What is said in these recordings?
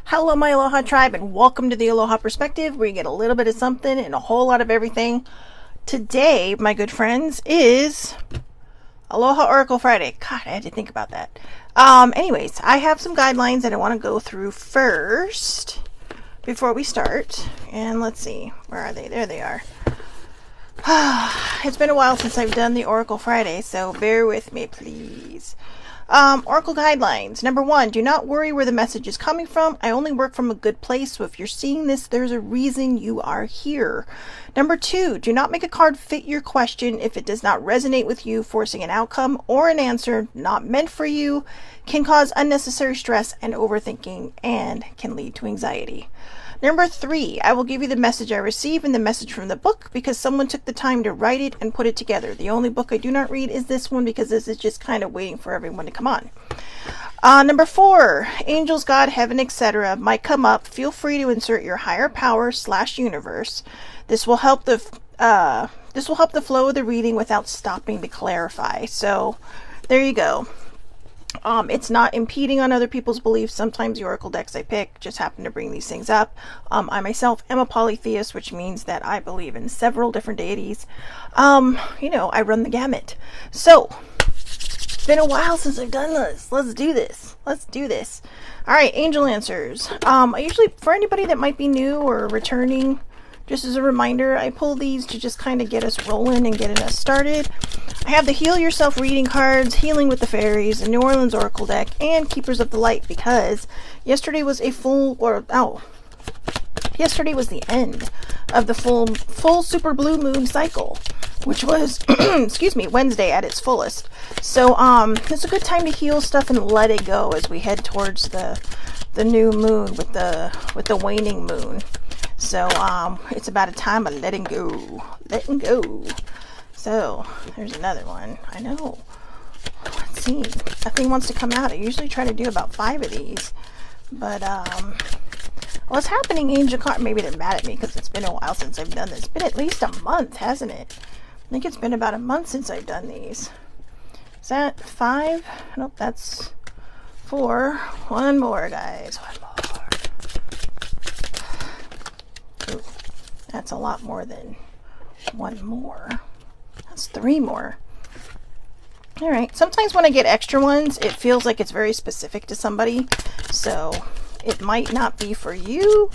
Hello, my Aloha tribe, and welcome to the Aloha Perspective, where you get a little bit of something and a whole lot of everything. Today, my good friends, is Aloha Oracle Friday. God, I had to think about that. Anyways, I have some guidelines that I want to go through first before we start. And let's see, where are they? There they are. It's been a while since I've done the Oracle Friday, so bear with me, please. Oracle guidelines. Number 1, do not worry where the message is coming from. I only work from a good place, so if you're seeing this, there's a reason you are here. Number 2, do not make a card fit your question if it does not resonate with you. Forcing an outcome or an answer not meant for you can cause unnecessary stress and overthinking and can lead to anxiety. Number 3, I will give you the message I receive and the message from the book because someone took the time to write it and put it together. The only book I do not read is this one because this is just kind of waiting for everyone to come on. Number 4, angels, God, heaven, etc. might come up. Feel free to insert your higher power / universe. This will help the flow of the reading without stopping to clarify. So there you go. It's not impeding on other people's beliefs. Sometimes the oracle decks I pick just happen to bring these things up. I myself am a polytheist, which means that I believe in several different deities. I run the gamut. So, it's been a while since I've done this. Let's do this. All right, angel answers. I usually, for anybody that might be new or returning, just as a reminder, I pull these to just kind of get us rolling and getting us started. I have the Heal Yourself reading cards, Healing with the Fairies, the New Orleans Oracle deck, and Keepers of the Light because yesterday was yesterday was the end of the full super blue moon cycle, which was, Wednesday at its fullest. So, it's a good time to heal stuff and let it go as we head towards the new moon with the waning moon. So, it's about a time of letting go. So, there's another one. I know. Let's see. Nothing wants to come out. I usually try to do about 5 of these. But, what's happening, Angel Card? Maybe they're mad at me because it's been a while since I've done this. It's been at least a month, hasn't it? I think it's been about a month since I've done these. Is that 5? Nope, that's 4. One more, guys. One more. Ooh, that's a lot more than one more. That's 3 more. All right. Sometimes when I get extra ones, it feels like it's very specific to somebody. So it might not be for you,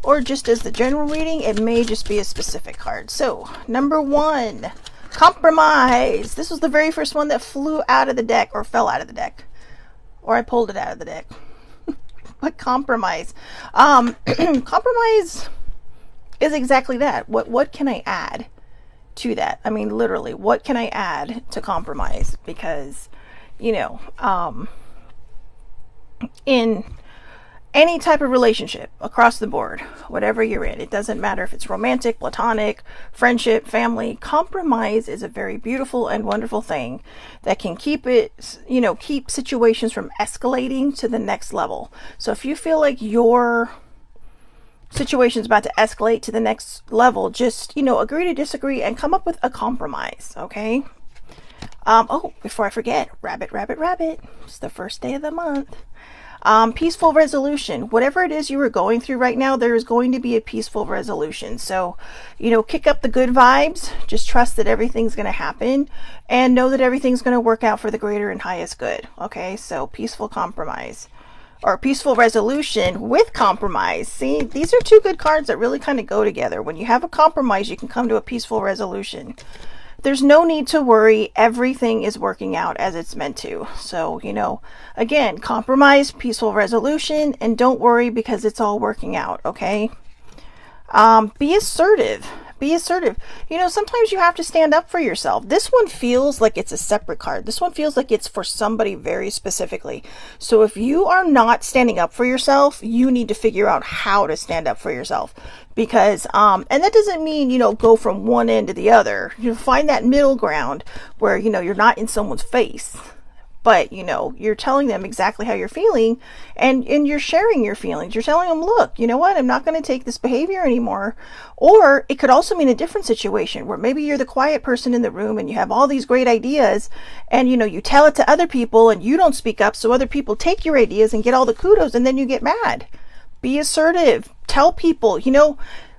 or just as the general reading, it may just be a specific card. So number 1, compromise. This was the very first one that flew out of the deck or fell out of the deck, or I pulled it out of the deck. But compromise. Compromise is exactly that. What can I add to that? I mean, literally, what can I add to compromise? Because, in any type of relationship across the board, whatever you're in, it doesn't matter if it's romantic, platonic, friendship, family, compromise is a very beautiful and wonderful thing that can keep situations from escalating to the next level. So if you feel like your situation's about to escalate to the next level, just, agree to disagree and come up with a compromise, okay? Before I forget, rabbit. It's the first day of the month. Peaceful resolution. Whatever it is you are going through right now, there is going to be a peaceful resolution. So, kick up the good vibes. Just trust that everything's going to happen and know that everything's going to work out for the greater and highest good, okay? So, peaceful compromise. Or peaceful resolution with compromise. See, these are 2 good cards that really kind of go together. When you have a compromise, you can come to a peaceful resolution. There's no need to worry. Everything is working out as it's meant to. So, again, compromise, peaceful resolution, and don't worry because it's all working out, okay? Be assertive. Sometimes you have to stand up for yourself. This one feels like it's a separate card. This one feels like it's for somebody very specifically. So if you are not standing up for yourself, you need to figure out how to stand up for yourself. Because, and that doesn't mean, go from one end to the other. Find that middle ground where, you're not in someone's face. But, you're telling them exactly how you're feeling and you're sharing your feelings. You're telling them, look, you know what? I'm not going to take this behavior anymore. Or it could also mean a different situation where maybe you're the quiet person in the room and you have all these great ideas and, you tell it to other people and you don't speak up. So other people take your ideas and get all the kudos and then you get mad. Be assertive. Tell people,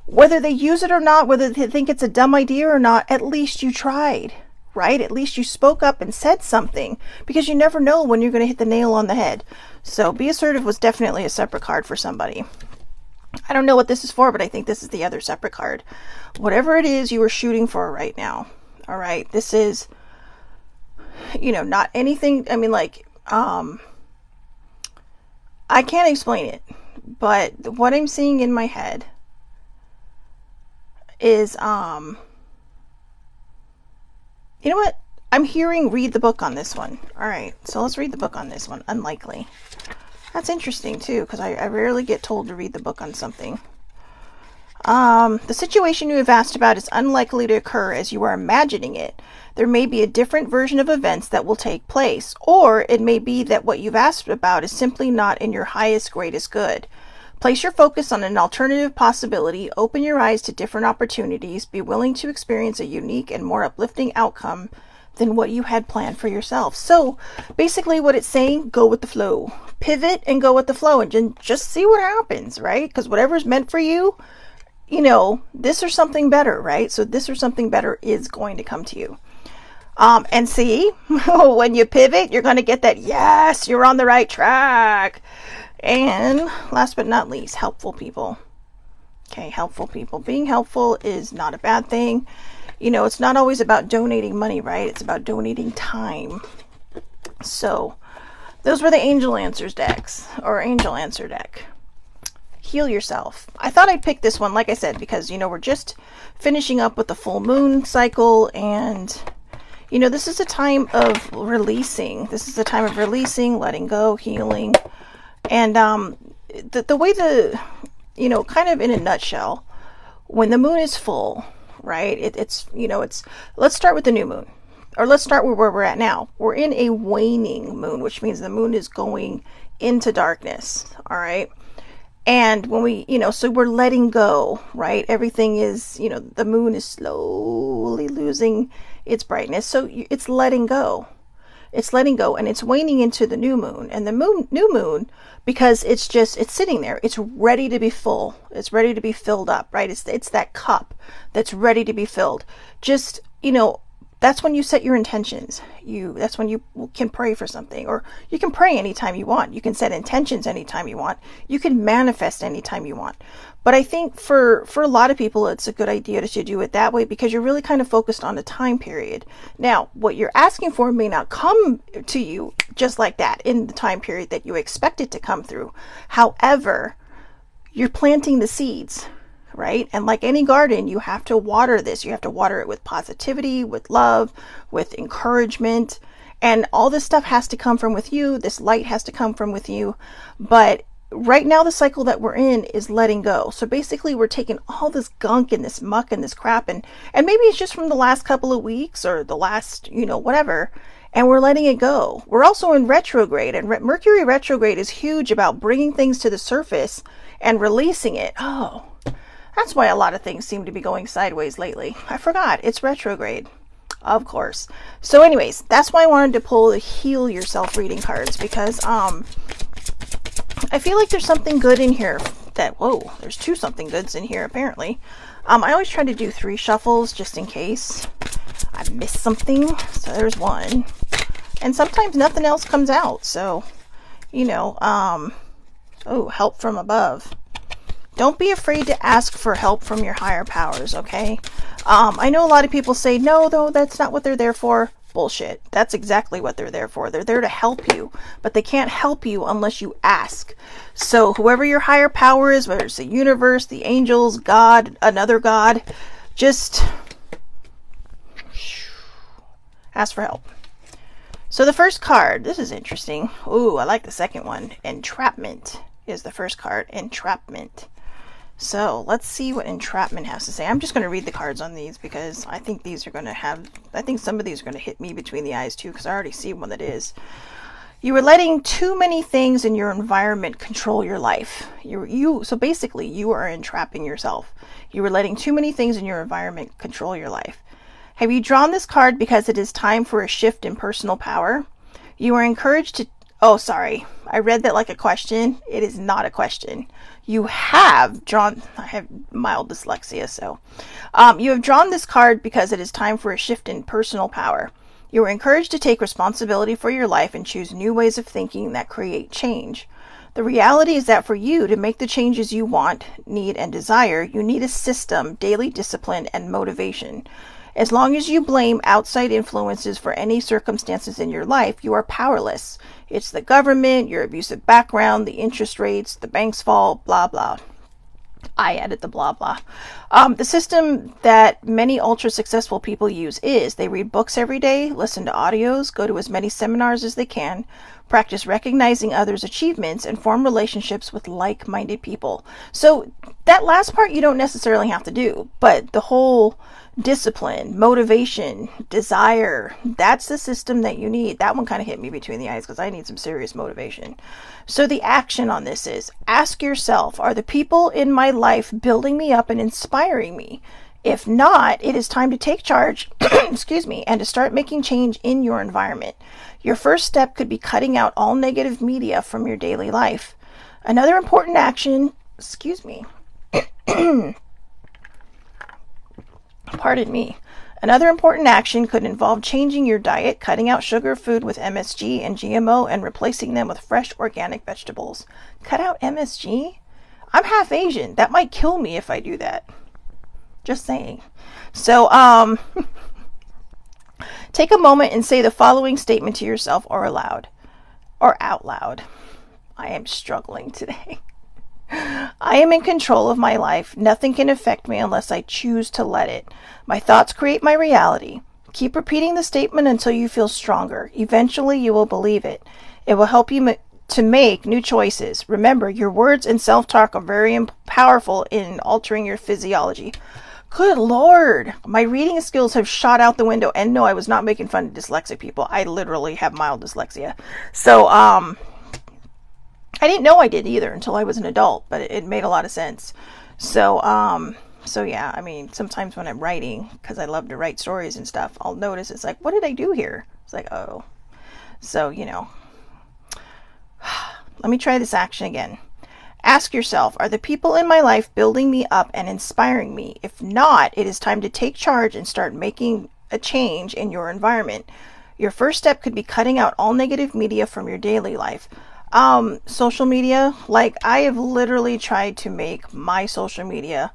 whether they use it or not, whether they think it's a dumb idea or not, at least you tried, right? At least you spoke up and said something, because you never know when you're going to hit the nail on the head. So be assertive was definitely a separate card for somebody. I don't know what this is for, but I think this is the other separate card. Whatever it is you are shooting for right now. All right. This is, not anything. I mean, I can't explain it, but what I'm seeing in my head is, you know what? I'm hearing read the book on this one. All right. So let's read the book on this one. Unlikely. That's interesting too, because I rarely get told to read the book on something. The situation you have asked about is unlikely to occur as you are imagining it. There may be a different version of events that will take place, or it may be that what you've asked about is simply not in your highest, greatest good. Place your focus on an alternative possibility, open your eyes to different opportunities, be willing to experience a unique and more uplifting outcome than what you had planned for yourself. So basically what it's saying, go with the flow. Pivot and go with the flow and just see what happens, right? Because whatever's meant for you, this or something better, right? So this or something better is going to come to you. And see, when you pivot, you're going to get that, yes, you're on the right track. And last but not least, helpful people. Okay, helpful people. Being helpful is not a bad thing. It's not always about donating money, right? It's about donating time. So those were the angel answers decks, or angel answer deck. Heal yourself. I thought I'd pick this one, like I said, because, we're just finishing up with the full moon cycle, and, this is a time of releasing. This is a time of releasing, letting go, healing. And the way kind of in a nutshell, when the moon is full, right? It's let's start with the new moon, or let's start with where we're at now. We're in a waning moon, which means the moon is going into darkness. All right. And when we, so we're letting go, right? Everything is, the moon is slowly losing its brightness. So it's letting go. It's letting go, and it's waning into the new moon. And the new moon, because it's sitting there. It's ready to be full. It's ready to be filled up, right? It's that cup that's ready to be filled. Just, that's when you set your intentions. That's when you can pray for something, or you can pray anytime you want. You can set intentions anytime you want. You can manifest anytime you want. But I think for a lot of people, it's a good idea to do it that way, because you're really kind of focused on a time period. Now, what you're asking for may not come to you just like that in the time period that you expect it to come through. However, you're planting the seeds, right? And like any garden, you have to water this. You have to water it with positivity, with love, with encouragement. And all this stuff has to come from with you. This light has to come from with you. But right now, the cycle that we're in is letting go. So basically, we're taking all this gunk and this muck and this crap, and maybe it's just from the last couple of weeks or the last, whatever, and we're letting it go. We're also in retrograde, and Mercury retrograde is huge about bringing things to the surface and releasing it. Oh, that's why a lot of things seem to be going sideways lately. I forgot, it's retrograde. Of course. So anyways, that's why I wanted to pull the Heal Yourself reading cards, because I feel like there's something good in here there's two something goods in here apparently. I always try to do 3 shuffles just in case I miss something. So there's one. And sometimes nothing else comes out. So, help from above. Don't be afraid to ask for help from your higher powers, okay? I know a lot of people say, no, though, that's not what they're there for. Bullshit. That's exactly what they're there for. They're there to help you, but they can't help you unless you ask. So whoever your higher power is, whether it's the universe, the angels, God, another God, just ask for help. So the first card, this is interesting. Ooh, I like the second one. Entrapment is the first card. Entrapment. So let's see what entrapment has to say. I'm just going to read the cards on these, because I think these are going to I think some of these are going to hit me between the eyes too, because I already see one that is. You are letting too many things in your environment control your life. So basically, you are entrapping yourself. You are letting too many things in your environment control your life. Have you drawn this card because it is time for a shift in personal power? You are encouraged to Oh, sorry. I read that like a question. It is not a question. You have drawn, I have mild dyslexia, so. You have drawn this card because it is time for a shift in personal power. You are encouraged to take responsibility for your life and choose new ways of thinking that create change. The reality is that for you to make the changes you want, need, and desire, you need a system, daily discipline, and motivation. As long as you blame outside influences for any circumstances in your life, you are powerless. It's the government, your abusive background, the interest rates, the bank's fault, blah, blah. I added the blah, blah. The system that many ultra successful people use is they read books every day, listen to audios, go to as many seminars as they can, practice recognizing others' achievements, and form relationships with like-minded people. So that last part you don't necessarily have to do, but the whole discipline, motivation, desire, that's the system that you need. That one kind of hit me between the eyes because I need some serious motivation. So the action on this is ask yourself, are the people in my life building me up and inspiring me? If not, it is time to take charge, excuse me, and to start making change in your environment. Your first step could be cutting out all negative media from your daily life. Another important action, excuse me, pardon me. Another important action could involve changing your diet, cutting out sugar food with MSG and GMO, and replacing them with fresh organic vegetables. Cut out MSG? I'm half Asian. That might kill me if I do that. Just saying. So, take a moment and say the following statement to yourself or aloud. Or out loud. I am struggling today. I am in control of my life. Nothing can affect me unless I choose to let it. My thoughts create my reality. Keep repeating the statement until you feel stronger. Eventually, you will believe it. It will help you to make new choices. Remember, your words and self-talk are very powerful in altering your physiology. Good Lord. My reading skills have shot out the window. And no, I was not making fun of dyslexic people. I literally have mild dyslexia. So, I didn't know I did either until I was an adult, but it made a lot of sense. So yeah, I mean, sometimes when I'm writing, because I love to write stories and stuff, I'll notice it's like, what did I do here? It's like, oh. So, you know. Let me try this action again. Ask yourself, are the people in my life building me up and inspiring me? If not, it is time to take charge and start making a change in your environment. Your first step could be cutting out all negative media from your daily life. Social media, like I have literally tried to make my social media,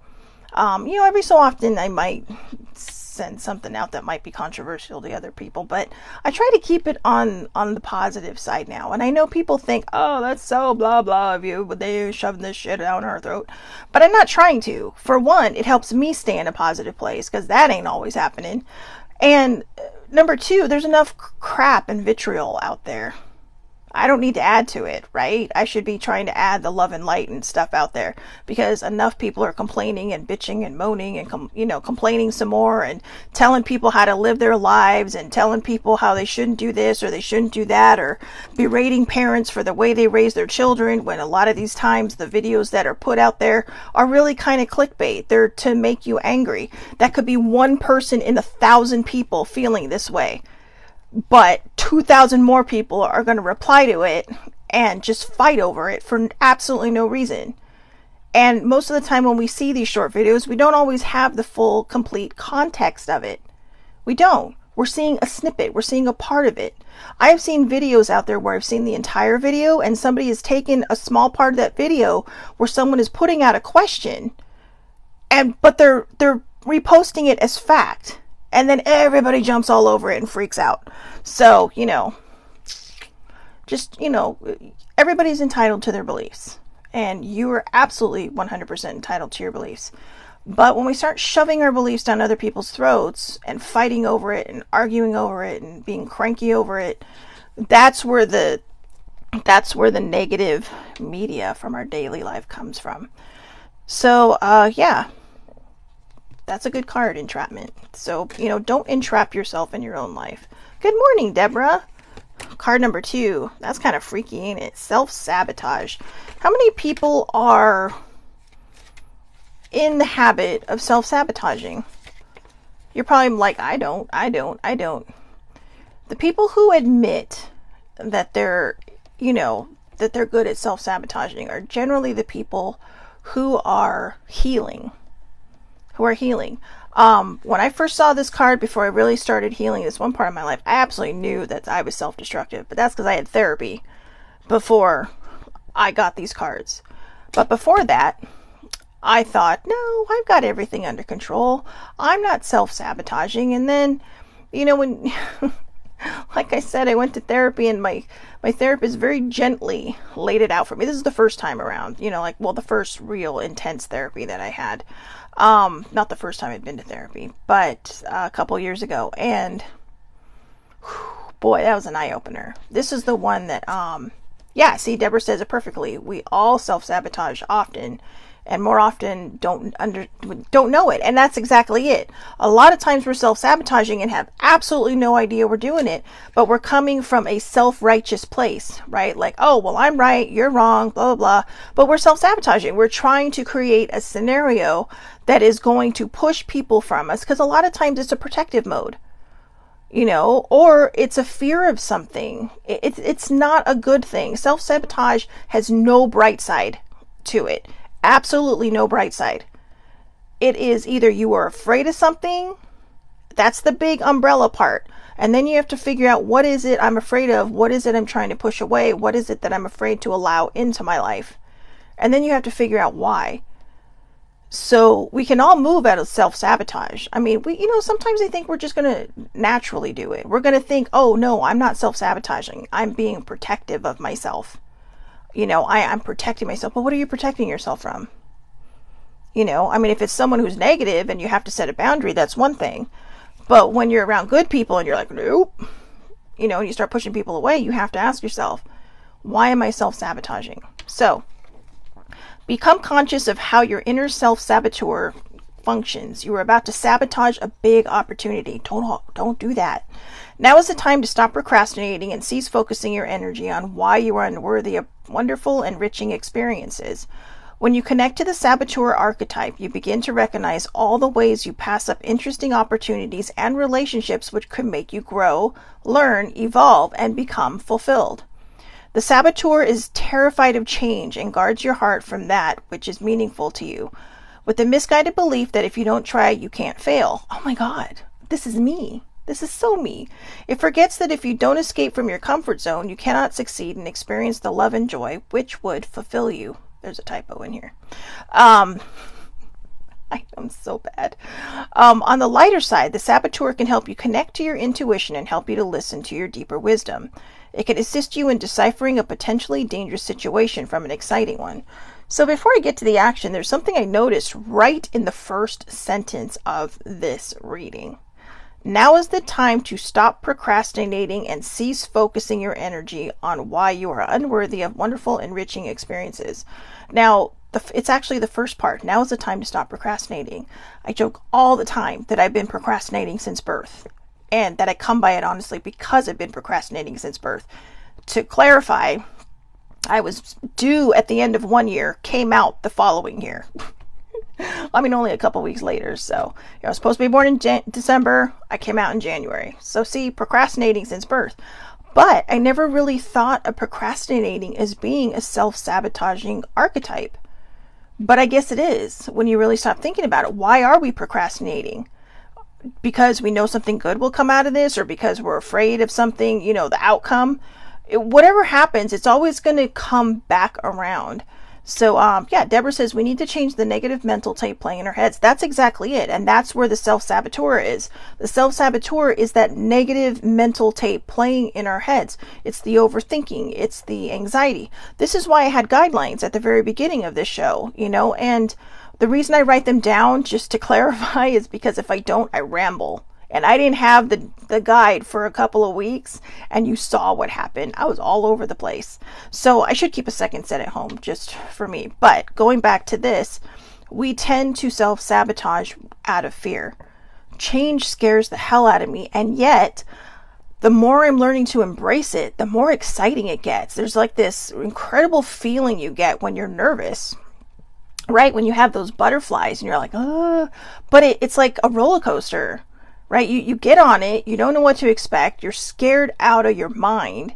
every so often I might send something out that might be controversial to other people, but I try to keep it on the positive side now. And I know people think, oh, that's so blah blah of you, but they're shoving this shit down our throat. But I'm not trying to. For one, it helps me stay in a positive place because that ain't always happening. And number two, there's enough crap and vitriol out there. I don't need to add to it, right? I should be trying to add the love and light and stuff out there because enough people are complaining and bitching and moaning and complaining some more and telling people how to live their lives and telling people how they shouldn't do this or they shouldn't do that or berating parents for the way they raise their children when a lot of these times the videos that are put out there are really kind of clickbait. They're to make you angry. That could be one person in 1,000 people feeling this way. But 2,000 more people are going to reply to it and just fight over it for absolutely no reason. And most of the time when we see these short videos, we don't always have the full, complete context of it. We don't. We're seeing a snippet. But we're seeing a part of it. I have seen videos out there where I've seen the entire video and somebody has taken a small part of that video where someone is putting out a question, but they're reposting it as fact. And then everybody jumps all over it and freaks out. So, everybody's entitled to their beliefs. And you are absolutely 100% entitled to your beliefs. But when we start shoving our beliefs down other people's throats and fighting over it and arguing over it and being cranky over it, that's where the negative media from our daily life comes from. So, yeah. That's a good card, entrapment. So, don't entrap yourself in your own life. Good morning, Deborah. Card number 2. That's kind of freaky, ain't it? Self-sabotage. How many people are in the habit of self-sabotaging? You're probably like, I don't. The people who admit that they're that they're good at self-sabotaging are generally the people who are healing. When I first saw this card, before I really started healing this one part of my life, I absolutely knew that I was self-destructive, but that's because I had therapy before I got these cards. But before that, I thought, no, I've got everything under control. I'm not self-sabotaging. And then, when, like I said, I went to therapy, and my therapist very gently laid it out for me. This is the first time around, the first real intense therapy that I had. Not the first time I'd been to therapy, but a couple years ago. And boy, that was an eye-opener. This is the one that, see, Deborah says it perfectly. We all self-sabotage often, and more often don't know it. And that's exactly it. A lot of times we're self-sabotaging and have absolutely no idea we're doing it, but we're coming from a self-righteous place, right? Like, oh, well, I'm right, you're wrong, blah, blah, blah. But we're self-sabotaging. We're trying to create a scenario that is going to push people from us, because a lot of times it's a protective mode, or it's a fear of something. It's not a good thing. Self-sabotage has no bright side to it. Absolutely no bright side. It is either you are afraid of something, that's the big umbrella part, and then you have to figure out, what is it I'm afraid of? What is it I'm trying to push away? What is it that I'm afraid to allow into my life? And then you have to figure out why. So we can all move out of self-sabotage. I mean, sometimes I think we're just going to naturally do it. We're going to think, oh no, I'm not self-sabotaging. I'm being protective of myself. I'm protecting myself. But what are you protecting yourself from? If it's someone who's negative and you have to set a boundary, that's one thing. But when you're around good people and you're like, nope, and you start pushing people away, you have to ask yourself, why am I self-sabotaging? So become conscious of how your inner self-saboteur functions. You are about to sabotage a big opportunity. Don't do that. Now is the time to stop procrastinating and cease focusing your energy on why you are unworthy of wonderful, enriching experiences. When you connect to the saboteur archetype, you begin to recognize all the ways you pass up interesting opportunities and relationships which could make you grow, learn, evolve, and become fulfilled. The saboteur is terrified of change and guards your heart from that which is meaningful to you, with the misguided belief that if you don't try, you can't fail. Oh my God, this is me. This is so me. It forgets that if you don't escape from your comfort zone, you cannot succeed and experience the love and joy which would fulfill you. There's a typo in here. I'm so bad. On the lighter side, the saboteur can help you connect to your intuition and help you to listen to your deeper wisdom. It can assist you in deciphering a potentially dangerous situation from an exciting one. So before I get to the action, there's something I noticed right in the first sentence of this reading. Now is the time to stop procrastinating and cease focusing your energy on why you are unworthy of wonderful, enriching experiences. Now, it's actually the first part. Now is the time to stop procrastinating. I joke all the time that I've been procrastinating since birth, and that I come by it honestly because I've been procrastinating since birth. To clarify, I was due at the end of one year, came out the following year. Only a couple weeks later. So I was supposed to be born in December. I came out in January. So see, procrastinating since birth. But I never really thought of procrastinating as being a self-sabotaging archetype. But I guess it is when you really stop thinking about it. Why are we procrastinating? Because we know something good will come out of this, or because we're afraid of something, the outcome. Whatever happens, it's always going to come back around. So, Deborah says we need to change the negative mental tape playing in our heads. That's exactly it. And that's where the self-saboteur is. The self-saboteur is that negative mental tape playing in our heads. It's the overthinking. It's the anxiety. This is why I had guidelines at the very beginning of this show, and the reason I write them down, just to clarify, is because if I don't, I ramble. And I didn't have the guide for a couple of weeks, and you saw what happened. I was all over the place. So I should keep a second set at home just for me. But going back to this, we tend to self-sabotage out of fear. Change scares the hell out of me, and yet the more I'm learning to embrace it, the more exciting it gets. There's like this incredible feeling you get when you're nervous, right? When you have those butterflies and you're like, oh, but it's like a roller coaster. Right? You get on it, you don't know what to expect, you're scared out of your mind,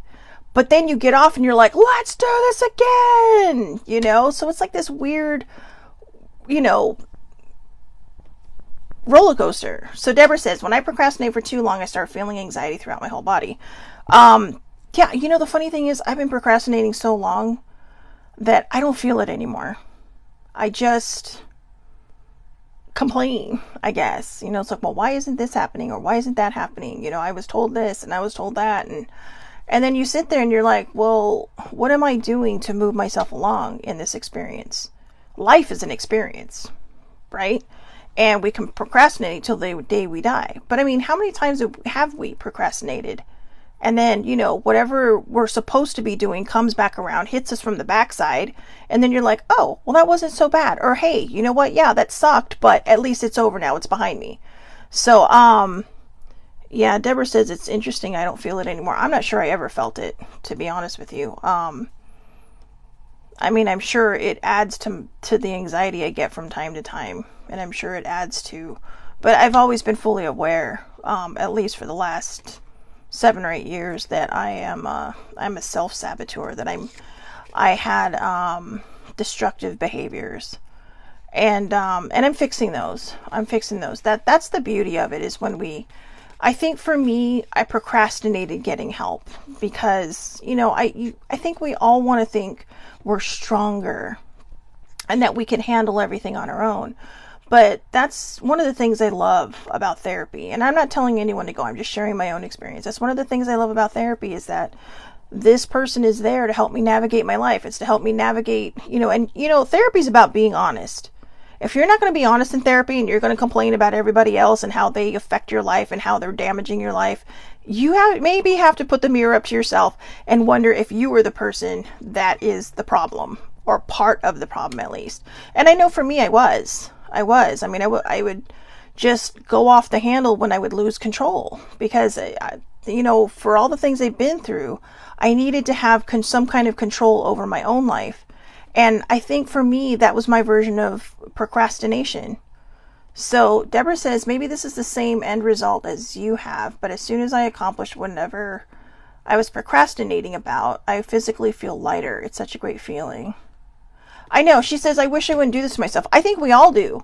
But then you get off and you're like, let's do this again, you know? So it's like this weird, you know, roller coaster. So Deborah says, when I procrastinate for too long, I start feeling anxiety throughout my whole body. Yeah, you know, the funny thing is I've been procrastinating so long that I don't feel it anymore. I just complain, I guess. You know, it's like, well, why isn't this happening? Or why isn't that happening? You know, I was told this and I was told that. And then you sit there and you're like, well, what am I doing to move myself along in this experience? Life is an experience, right? And we can procrastinate until the day we die. But I mean, how many times have we procrastinated? And then, you know, whatever we're supposed to be doing comes back around, hits us from the backside. And then you're like, oh, well, that wasn't so bad. Or, hey, you know what? Yeah, that sucked, but at least it's over now. It's behind me. So, yeah, Deborah says it's interesting. I don't feel it anymore. I'm not sure I ever felt it, to be honest with you. I mean, I'm sure it adds to the anxiety I get from time to time. And I'm sure it adds to, but I've always been fully aware, at least for the last 7 or 8 years, that I'm a self-saboteur, that I had destructive behaviors, and I'm fixing those. That's the beauty of it, is when I think for me, I procrastinated getting help because, you know, I think we all want to think we're stronger and that we can handle everything on our own. But that's one of the things I love about therapy. And I'm not telling anyone to go, I'm just sharing my own experience. That's one of the things I love about therapy, is that this person is there to help me navigate my life. It's to help me navigate, you know, and, you know, therapy is about being honest. If you're not going to be honest in therapy and you're going to complain about everybody else and how they affect your life and how they're damaging your life, you maybe have to put the mirror up to yourself and wonder if you were the person that is the problem, or part of the problem at least. And I know for me, I was. I mean, I would just go off the handle when I would lose control, because, you know, for all the things I've been through, I needed to have some kind of control over my own life. And I think for me, that was my version of procrastination. So Deborah says, maybe this is the same end result as you have, but as soon as I accomplish whatever I was procrastinating about, I physically feel lighter. It's such a great feeling. I know. She says, I wish I wouldn't do this to myself. I think we all do.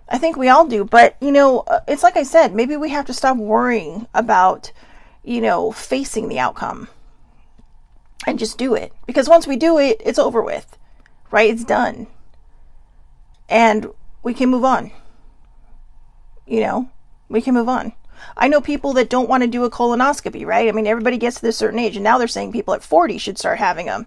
But, you know, it's like I said, maybe we have to stop worrying about, you know, facing the outcome and just do it. Because once we do it, it's over with, right? It's done. And we can move on. You know, we can move on. I know people that don't want to do a colonoscopy, right? I mean, everybody gets to this certain age, and now they're saying people at 40 should start having them.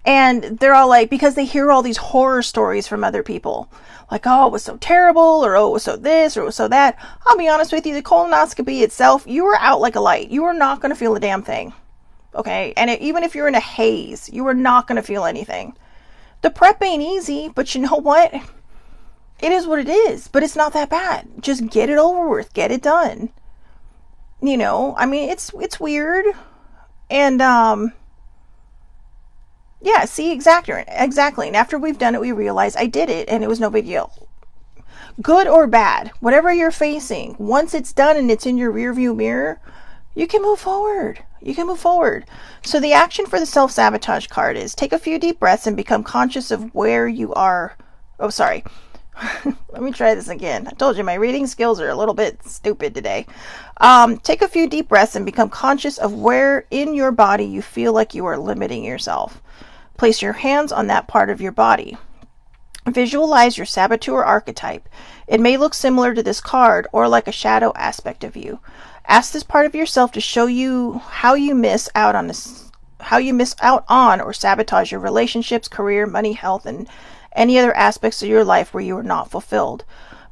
And they're all like, because they hear all these horror stories from other people. Like, oh, it was so terrible, or oh, it was so this, or it was so that. I'll be honest with you, the colonoscopy itself, you are out like a light. You are not going to feel a damn thing. Okay? And even if you're in a haze, you are not going to feel anything. The prep ain't easy, but you know what? It is what it is, but it's not that bad. Just get it over with. Get it done. You know, I mean, it's weird. And, yeah, see, exactly. And after we've done it, we realize I did it and it was no big deal. Good or bad, whatever you're facing, once it's done and it's in your rearview mirror, you can move forward. So the action for the self-sabotage card is take a few deep breaths and become conscious of where you are. Oh, sorry. Let me try this again. I told you my reading skills are a little bit stupid today. Take a few deep breaths and become conscious of where in your body you feel like you are limiting yourself. Place your hands on that part of your body. Visualize your saboteur archetype. It may look similar to this card or like a shadow aspect of you. Ask this part of yourself to show you how you miss out on or sabotage your relationships, career, money, health, and any other aspects of your life where you are not fulfilled.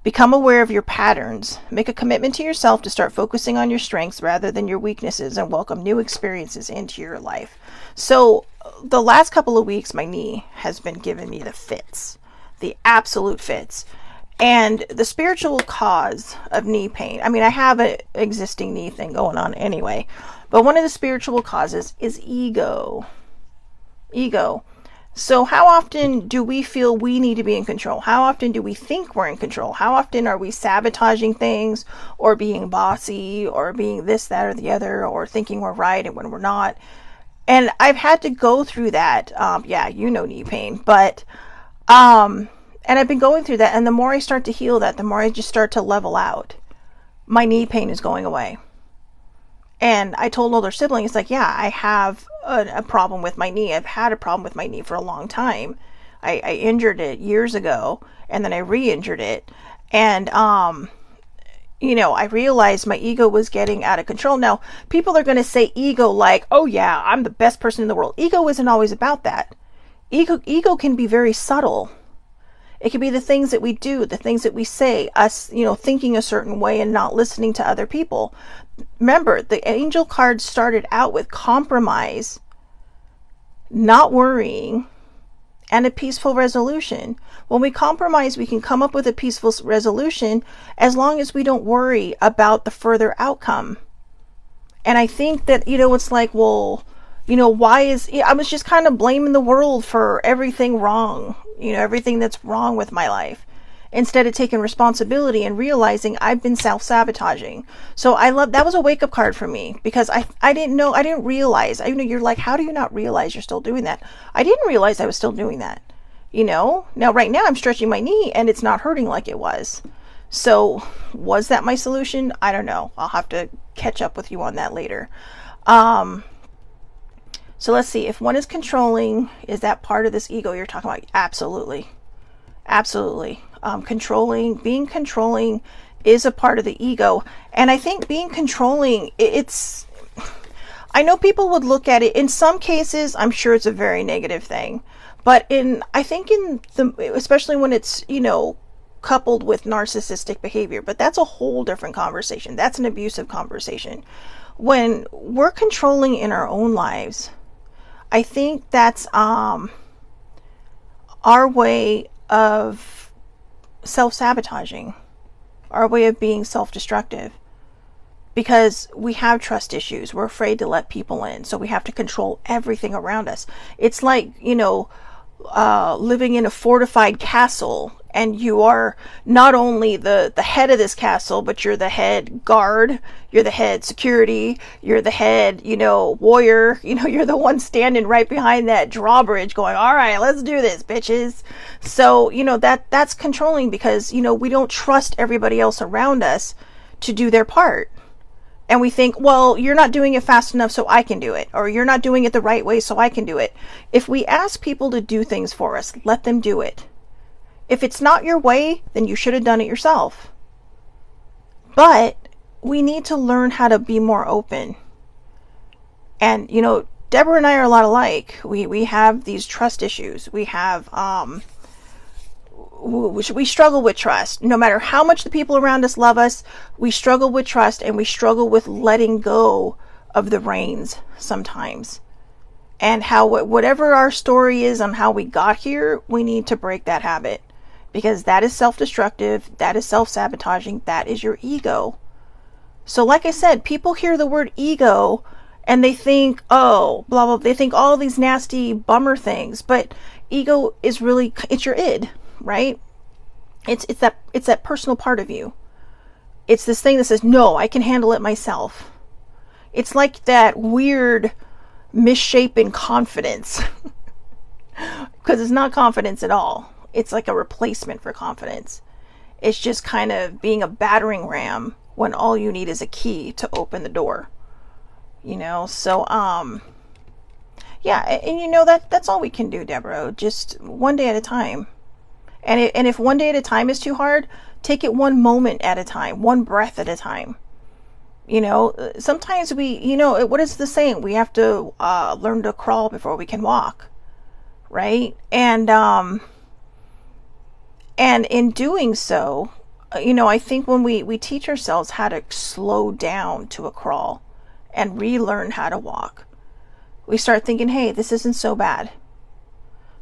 Become aware of your patterns. Make a commitment to yourself to start focusing on your strengths rather than your weaknesses, and welcome new experiences into your life. So the last couple of weeks, my knee has been giving me the fits, the absolute fits. And the spiritual cause of knee pain, I mean, I have an existing knee thing going on anyway, but one of the spiritual causes is ego. So how often do we feel we need to be in control? How often do we think we're in control? How often are we sabotaging things, or being bossy, or being this, that, or the other, or thinking we're right and when we're not? And I've had to go through that. Yeah, you know, knee pain, but, and I've been going through that. And the more I start to heal that, the more I just start to level out. My knee pain is going away. And I told older siblings, like, yeah, I have a problem with my knee. I've had a problem with my knee for a long time. I injured it years ago, and then I re-injured it. And, you know, I realized my ego was getting out of control. Now, people are going to say ego like, oh yeah, I'm the best person in the world. Ego isn't always about that. Ego can be very subtle. It can be the things that we do, the things that we say, us, you know, thinking a certain way and not listening to other people. Remember, the angel card started out with compromise, not worrying, and a peaceful resolution. When we compromise, we can come up with a peaceful resolution as long as we don't worry about the further outcome. And I think that, you know, it's like, well, you know, I was just kind of blaming the world for everything wrong, you know, everything that's wrong with my life, instead of taking responsibility and realizing I've been self-sabotaging. So that was a wake-up card for me, because I didn't realize. You know, you're like, how do you not realize you're still doing that? I didn't realize I was still doing that, you know? Now, right now I'm stretching my knee and it's not hurting like it was. So was that my solution? I don't know. I'll have to catch up with you on that later. So let's see, if one is controlling, is that part of this ego you're talking about? Absolutely. Absolutely. Being controlling is a part of the ego. And I think being controlling, I know people would look at it, in some cases, I'm sure it's a very negative thing. But especially when it's, you know, coupled with narcissistic behavior, but that's a whole different conversation. That's an abusive conversation. When we're controlling in our own lives, I think that's our way of self-sabotaging, our way of being self-destructive, because we have trust issues. We're afraid to let people in, so we have to control everything around us. It's like, you know, living in a fortified castle, and you are not only the head of this castle, but you're the head guard, you're the head security, you're the head, you know, warrior, you know, you're the one standing right behind that drawbridge going, all right, let's do this, bitches. So, you know, that's controlling, because, you know, we don't trust everybody else around us to do their part. And we think, well, you're not doing it fast enough, so I can do it. Or you're not doing it the right way, so I can do it. If we ask people to do things for us, let them do it. If it's not your way, then you should have done it yourself. But we need to learn how to be more open. And, you know, Deborah and I are a lot alike. We have these trust issues. We have, we struggle with trust. No matter how much the people around us love us, we struggle with trust, and we struggle with letting go of the reins sometimes. And how, whatever our story is on how we got here, we need to break that habit. Because that is self-destructive, that is self-sabotaging, that is your ego. So like I said, people hear the word ego and they think, oh, blah, blah, they think all these nasty bummer things. But ego is really, it's your id, right? It's that personal part of you. It's this thing that says, no, I can handle it myself. It's like that weird misshapen confidence. Because it's not confidence at all. It's like a replacement for confidence. It's just kind of being a battering ram when all you need is a key to open the door. You know, so, yeah, and you know, that's all we can do, Deborah. Just one day at a time. And if one day at a time is too hard, take it one moment at a time, one breath at a time. You know, sometimes you know, what is the saying? We have to learn to crawl before we can walk, right? And in doing so, you know, I think when we teach ourselves how to slow down to a crawl and relearn how to walk, we start thinking, hey, this isn't so bad.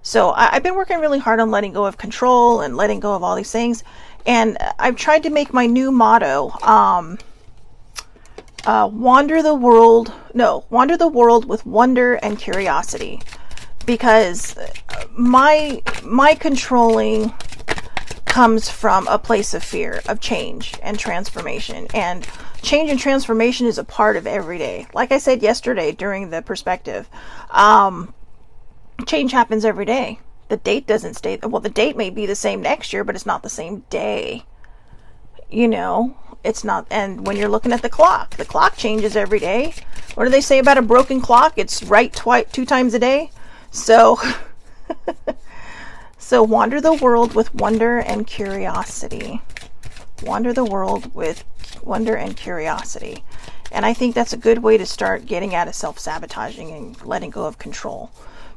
So I've been working really hard on letting go of control and letting go of all these things. And I've tried to make my new motto, wander the world with wonder and curiosity. Because my controlling comes from a place of fear, of change and transformation. And change and transformation is a part of every day. Like I said yesterday during the perspective, change happens every day. The date doesn't stay. Well, the date may be the same next year, but it's not the same day. You know, it's not. And when you're looking at the clock changes every day. What do they say about a broken clock? It's right two times a day. So, so wander the world with wonder and curiosity. Wander the world with wonder and curiosity. And I think that's a good way to start getting out of self-sabotaging and letting go of control.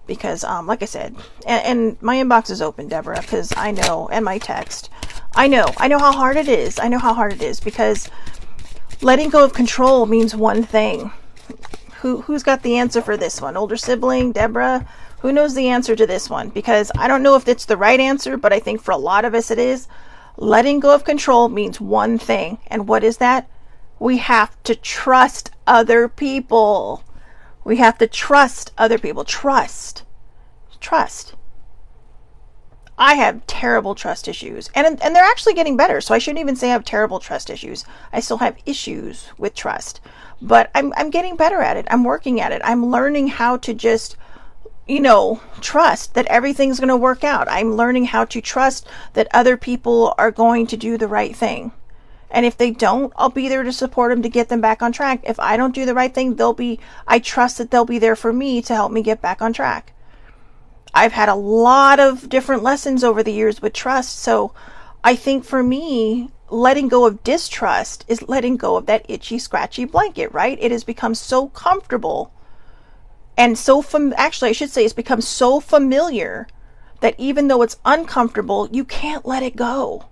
Because, like I said, and my inbox is open, Deborah, because I know, and my text, I know how hard it is. I know how hard it is, because letting go of control means one thing. Who's got the answer for this one? Older sibling, Deborah? Who knows the answer to this one? Because I don't know if it's the right answer, but I think for a lot of us it is. Letting go of control means one thing. And what is that? We have to trust other people. We have to trust other people. Trust. I have terrible trust issues. And they're actually getting better. So I shouldn't even say I have terrible trust issues. I still have issues with trust. But I'm getting better at it. I'm working at it. I'm learning how to just, trust that everything's going to work out. I'm learning how to trust that other people are going to do the right thing. And if they don't, I'll be there to support them to get them back on track. If I don't do the right thing, I trust that they'll be there for me to help me get back on track. I've had a lot of different lessons over the years with trust. So I think for me, letting go of distrust is letting go of that itchy, scratchy blanket, right? It has become so comfortable and actually, I should say it's become so familiar that even though it's uncomfortable, you can't let it go.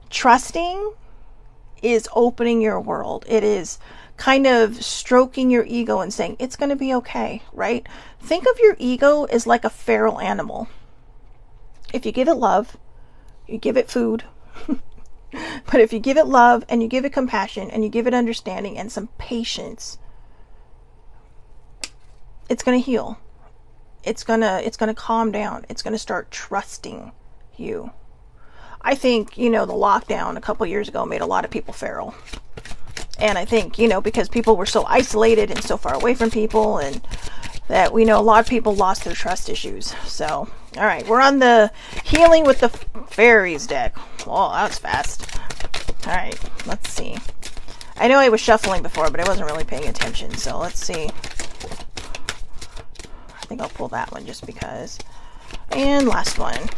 Trusting is opening your world. It is kind of stroking your ego and saying, it's going to be okay, right? Think of your ego as like a feral animal. If you give it love, you give it food. But if you give it love and you give it compassion and you give it understanding and some patience, it's going to heal. It's going to calm down. It's going to start trusting you. I think, the lockdown a couple years ago made a lot of people feral. And I think, because people were so isolated and so far away from people, and that we know a lot of people lost their trust issues. So, all right, we're on the Healing with the Fairies deck. Oh, that was fast. All right, let's see. I know I was shuffling before, but I wasn't really paying attention. So let's see. I think I'll pull that one just because. And last one.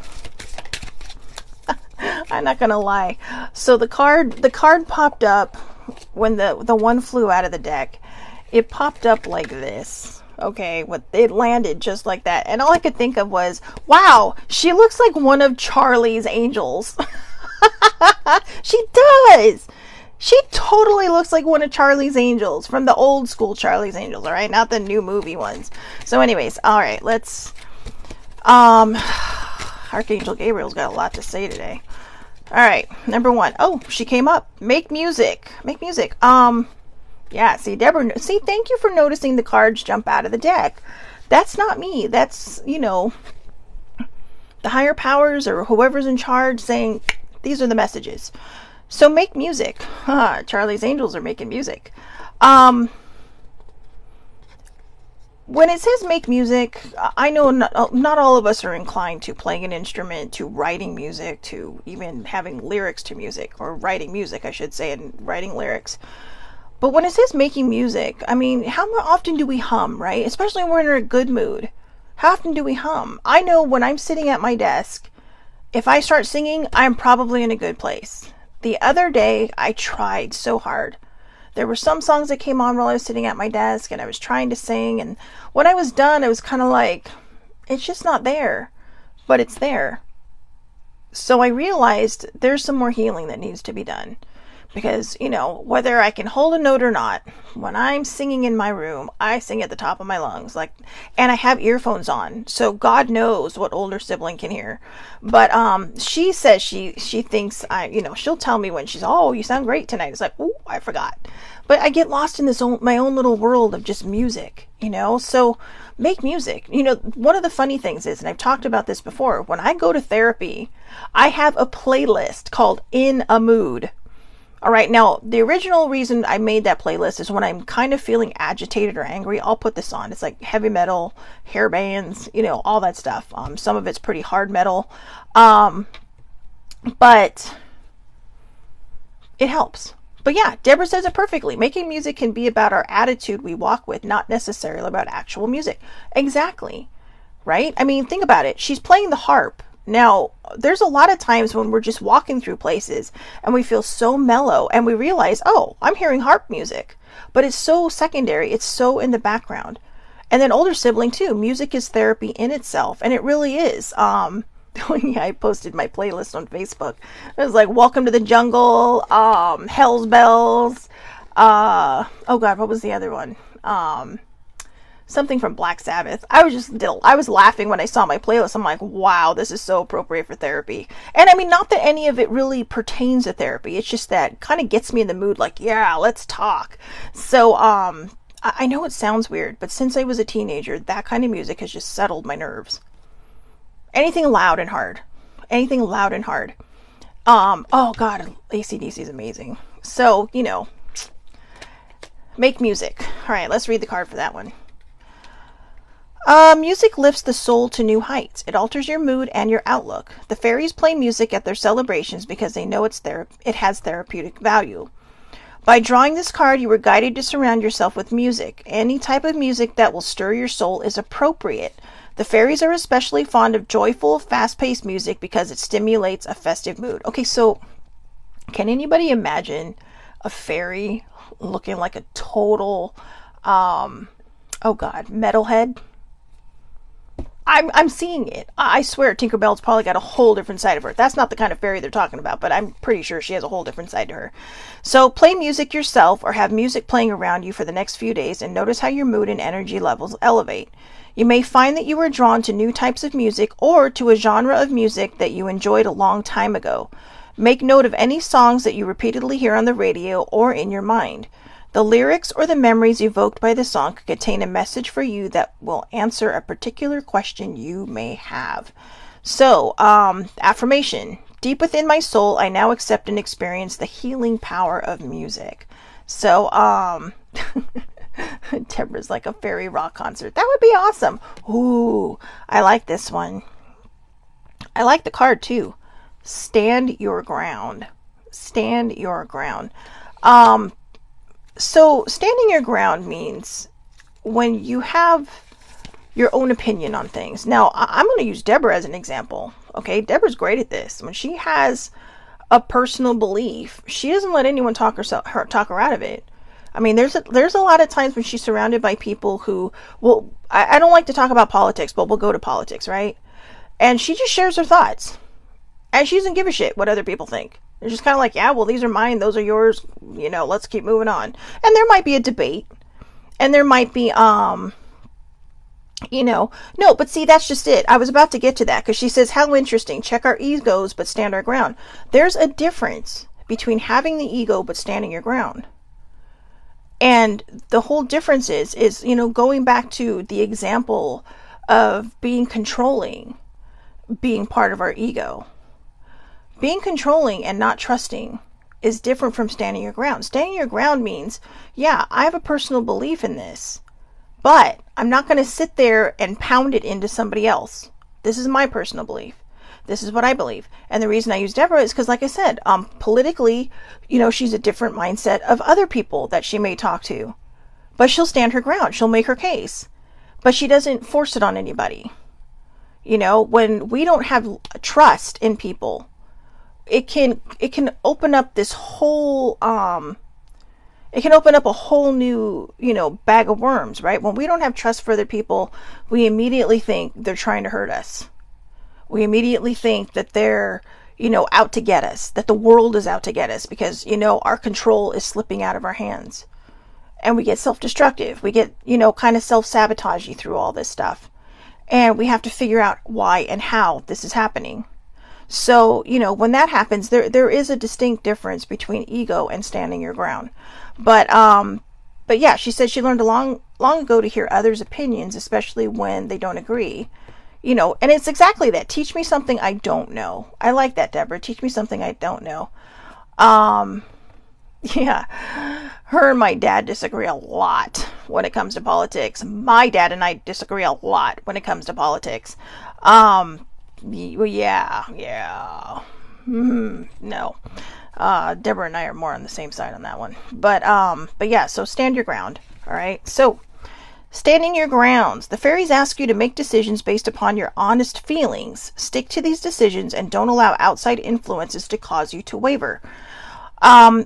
I'm not gonna lie. So the card popped up when the one flew out of the deck. It popped up like this. Okay, it landed just like that. And all I could think of was, wow, she looks like one of Charlie's angels. She does. She totally looks like one of Charlie's angels from the old school Charlie's Angels, all right? Not the new movie ones. So anyways, all right, let's Archangel Gabriel's got a lot to say today. All right, number 1. Oh, she came up. Make music. Yeah, see, Deborah, thank you for noticing the cards jump out of the deck. That's not me. That's, the higher powers or whoever's in charge saying, these are the messages. So make music. Charlie's Angels are making music. When it says make music, I know not all of us are inclined to playing an instrument, to writing music, to even having lyrics to music, or writing music, I should say, and writing lyrics. But when it says making music, I mean, how often do we hum, right? Especially when we're in a good mood. How often do we hum? I know when I'm sitting at my desk, if I start singing, I'm probably in a good place. The other day, I tried so hard. There were some songs that came on while I was sitting at my desk and I was trying to sing, and when I was done, I was kind of like, it's just not there, but it's there. So I realized there's some more healing that needs to be done. Because, whether I can hold a note or not, when I'm singing in my room, I sing at the top of my lungs, and I have earphones on, so God knows what older sibling can hear. But she says she thinks she'll tell me when she's, oh, you sound great tonight. It's like, oh, I forgot. But I get lost in my own little world of just music, So make music. You know, one of the funny things is, and I've talked about this before, when I go to therapy, I have a playlist called In a Mood. All right, now the original reason I made that playlist is when I'm kind of feeling agitated or angry, I'll put this on. It's like heavy metal, hair bands, you know, all that stuff. Some of it's pretty hard metal, but it helps. But yeah, Deborah says it perfectly. Making music can be about our attitude we walk with, not necessarily about actual music. Exactly, right? I mean, think about it. She's playing the harp. Now, there's a lot of times when we're just walking through places and we feel so mellow and we realize, oh, I'm hearing harp music. But it's so secondary. It's so in the background. And then older sibling too. Music is therapy in itself. And it really is. Yeah, I posted my playlist on Facebook. It was like Welcome to the Jungle, Hell's Bells. Oh God, what was the other one? Something from Black Sabbath. I was laughing when I saw my playlist. I'm like, wow, this is so appropriate for therapy. And I mean, not that any of it really pertains to therapy. It's just that kind of gets me in the mood, like, yeah, let's talk. So, I know it sounds weird, but since I was a teenager, that kind of music has just settled my nerves. Anything loud and hard. Anything loud and hard. Oh God, AC/DC is amazing. So, you know, make music. All right, let's read the card for that one. Music lifts the soul to new heights. It alters your mood and your outlook. The fairies play music at their celebrations because they know it has therapeutic value. By drawing this card, you were guided to surround yourself with music. Any type of music that will stir your soul is appropriate. The fairies are especially fond of joyful, fast-paced music because it stimulates a festive mood. Okay, so can anybody imagine a fairy looking like a total, oh God, metalhead? I'm seeing it. I swear Tinkerbell's probably got a whole different side of her. That's not the kind of fairy they're talking about, but I'm pretty sure she has a whole different side to her. So play music yourself or have music playing around you for the next few days and notice how your mood and energy levels elevate. You may find that you are drawn to new types of music or to a genre of music that you enjoyed a long time ago. Make note of any songs that you repeatedly hear on the radio or in your mind. The lyrics or the memories evoked by the song could contain a message for you that will answer a particular question you may have. So, affirmation. Deep within my soul, I now accept and experience the healing power of music. So, Deborah's like a fairy rock concert. That would be awesome. Ooh, I like this one. I like the card too. Stand your ground. Stand your ground. So standing your ground means when you have your own opinion on things. Now, I'm going to use Deborah as an example. Okay, Deborah's great at this. When she has a personal belief, she doesn't let anyone talk her out of it. I mean, there's a lot of times when she's surrounded by people who, well, I don't like to talk about politics, but we'll go to politics, right? And she just shares her thoughts. And she doesn't give a shit what other people think. They're just kind of like, yeah, well, these are mine, those are yours, you know, let's keep moving on. And there might be a debate. And there might be, you know, no, but see, that's just it. I was about to get to that because she says, how interesting. Check our egos, but stand our ground. There's a difference between having the ego, but standing your ground. And the whole difference is, you know, going back to the example of being controlling, being part of our ego. Being controlling and not trusting is different from standing your ground. Standing your ground means, yeah, I have a personal belief in this, but I'm not going to sit there and pound it into somebody else. This is my personal belief. This is what I believe. And the reason I use Deborah is because, like I said, politically, you know, she's a different mindset of other people that she may talk to. But she'll stand her ground. She'll make her case. But she doesn't force it on anybody. You know, when we don't have trust in people, it can open up this whole, it can open up a whole new, you know, bag of worms, right? When we don't have trust for other people, we immediately think they're trying to hurt us. We immediately think that they're, you know, out to get us, that the world is out to get us because, you know, our control is slipping out of our hands. And we get self-destructive. We get, you know, kind of self-sabotagey through all this stuff. And we have to figure out why and how this is happening. So, you know, when that happens, there is a distinct difference between ego and standing your ground. But yeah, she said she learned a long ago to hear others' opinions, especially when they don't agree. And it's exactly that. Teach me something I don't know. I like that, Deborah. Teach me something I don't know. Yeah, her and my dad disagree a lot when it comes to politics. My dad and I disagree a lot when it comes to politics. Yeah. No. Deborah and I are more on the same side on that one. But yeah, so stand your ground. All right. So, standing your grounds. The fairies ask you to make decisions based upon your honest feelings. Stick to these decisions and don't allow outside influences to cause you to waver.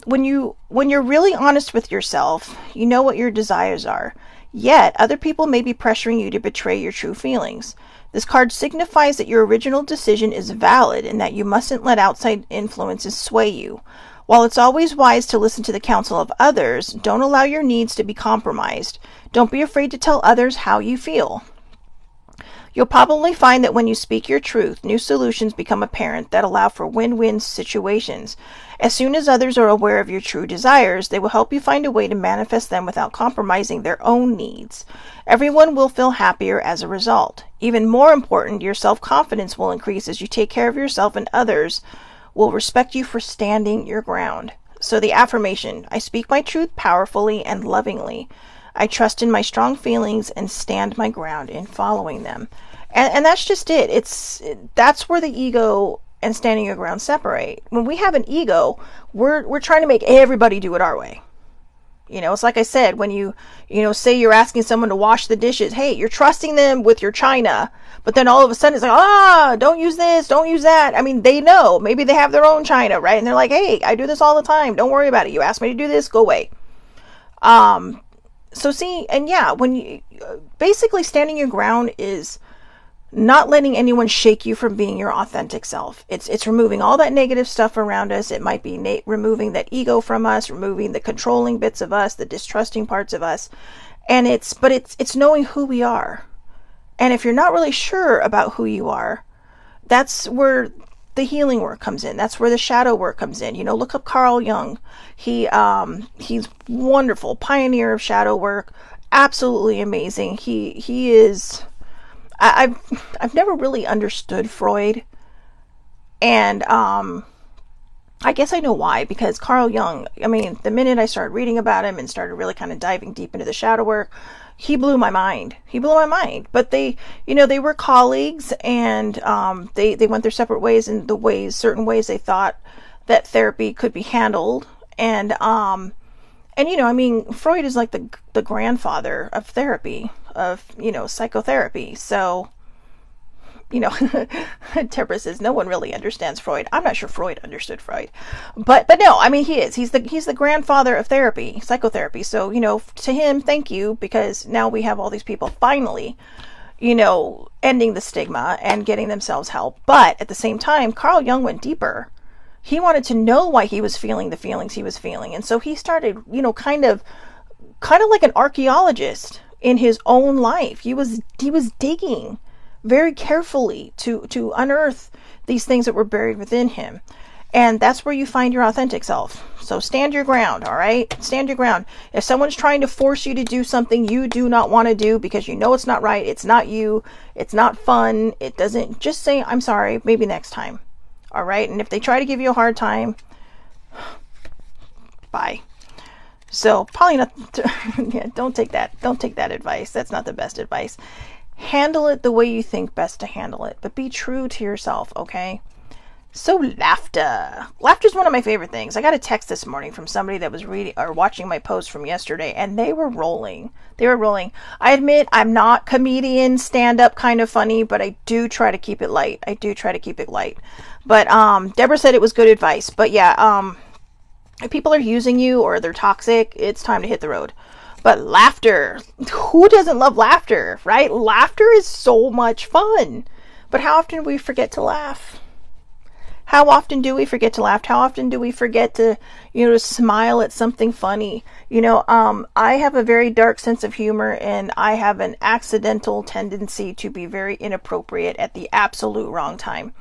When you're really honest with yourself, you know what your desires are. Yet, other people may be pressuring you to betray your true feelings. This card signifies that your original decision is valid and that you mustn't let outside influences sway you. While it's always wise to listen to the counsel of others, don't allow your needs to be compromised. Don't be afraid to tell others how you feel. You'll probably find that when you speak your truth, new solutions become apparent that allow for win-win situations. As soon as others are aware of your true desires, they will help you find a way to manifest them without compromising their own needs. Everyone will feel happier as a result. Even more important, your self-confidence will increase as you take care of yourself, and others will respect you for standing your ground. So the affirmation, I speak my truth powerfully and lovingly. I trust in my strong feelings and stand my ground in following them. And that's just it. That's where the ego and standing your ground separate. When we have an ego, we're trying to make everybody do it our way. It's like I said, when you say you're asking someone to wash the dishes, hey, you're trusting them with your china, but then all of a sudden it's like, don't use this, don't use that. I mean, they know, maybe they have their own china, right? And they're like, hey, I do this all the time. Don't worry about it. You asked me to do this, go away. So see, and yeah, when you basically standing your ground is not letting anyone shake you from being your authentic self. It's removing all that negative stuff around us. It might be removing that ego from us, removing the controlling bits of us, the distrusting parts of us. And it's knowing who we are. And if you're not really sure about who you are, that's where the healing work comes in. That's where the shadow work comes in. Look up Carl Jung. He's wonderful, pioneer of shadow work, absolutely amazing. He is. I've never really understood Freud, and I guess I know why, because Carl Jung, I mean, the minute I started reading about him and started really kind of diving deep into the shadow work, he blew my mind. But they were colleagues, and they went their separate ways in certain ways they thought that therapy could be handled. And I mean, Freud is like the grandfather of therapy, of, psychotherapy. So, Deborah says no one really understands Freud. I'm not sure Freud understood Freud, but no, I mean, he's the grandfather of therapy, psychotherapy. So, to him, thank you, because now we have all these people finally, ending the stigma and getting themselves help. But at the same time, Carl Jung went deeper. He wanted to know why he was feeling the feelings he was feeling. And so he started, kind of like an archaeologist in his own life. He was digging very carefully to unearth these things that were buried within him. And that's where you find your authentic self. So stand your ground, all right? Stand your ground. If someone's trying to force you to do something you do not want to do because you know it's not right, it's not you, it's not fun, it doesn't, just say, I'm sorry, maybe next time. All right? And if they try to give you a hard time, bye. So probably not, yeah, don't take that advice. That's not the best advice. Handle it the way you think best to handle it, but be true to yourself, okay? So laughter. Laughter is one of my favorite things. I got a text this morning from somebody that was reading or watching my post from yesterday, and they were rolling. I admit I'm not comedian, stand-up kind of funny, but I do try to keep it light. But Deborah said it was good advice. But yeah, if people are using you or they're toxic, it's time to hit the road. But laughter, who doesn't love laughter, right? Laughter is so much fun. But how often do we forget to laugh? How often do we forget to laugh? How often do we forget to, smile at something funny? I have a very dark sense of humor, and I have an accidental tendency to be very inappropriate at the absolute wrong time.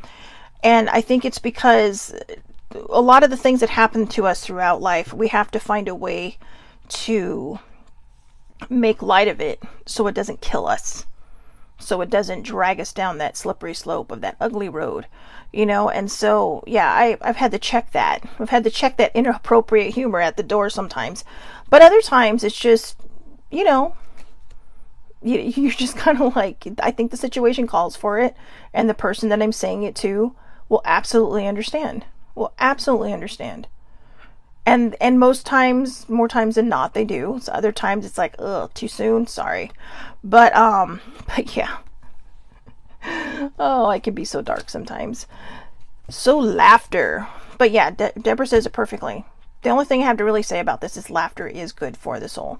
And I think it's because a lot of the things that happen to us throughout life, we have to find a way to make light of it so it doesn't kill us, so it doesn't drag us down that slippery slope of that ugly road, you know. And so, yeah, I've had to check that. I've had to check that inappropriate humor at the door sometimes. But other times it's just, you know, you're just kind of like, I think the situation calls for it, and the person that I'm saying it to will absolutely understand. Will absolutely understand. And most times, more times than not, they do. So other times it's like, ugh, too soon, sorry. But yeah. Oh, I can be so dark sometimes. So laughter. But yeah, Deborah says it perfectly. The only thing I have to really say about this is laughter is good for the soul.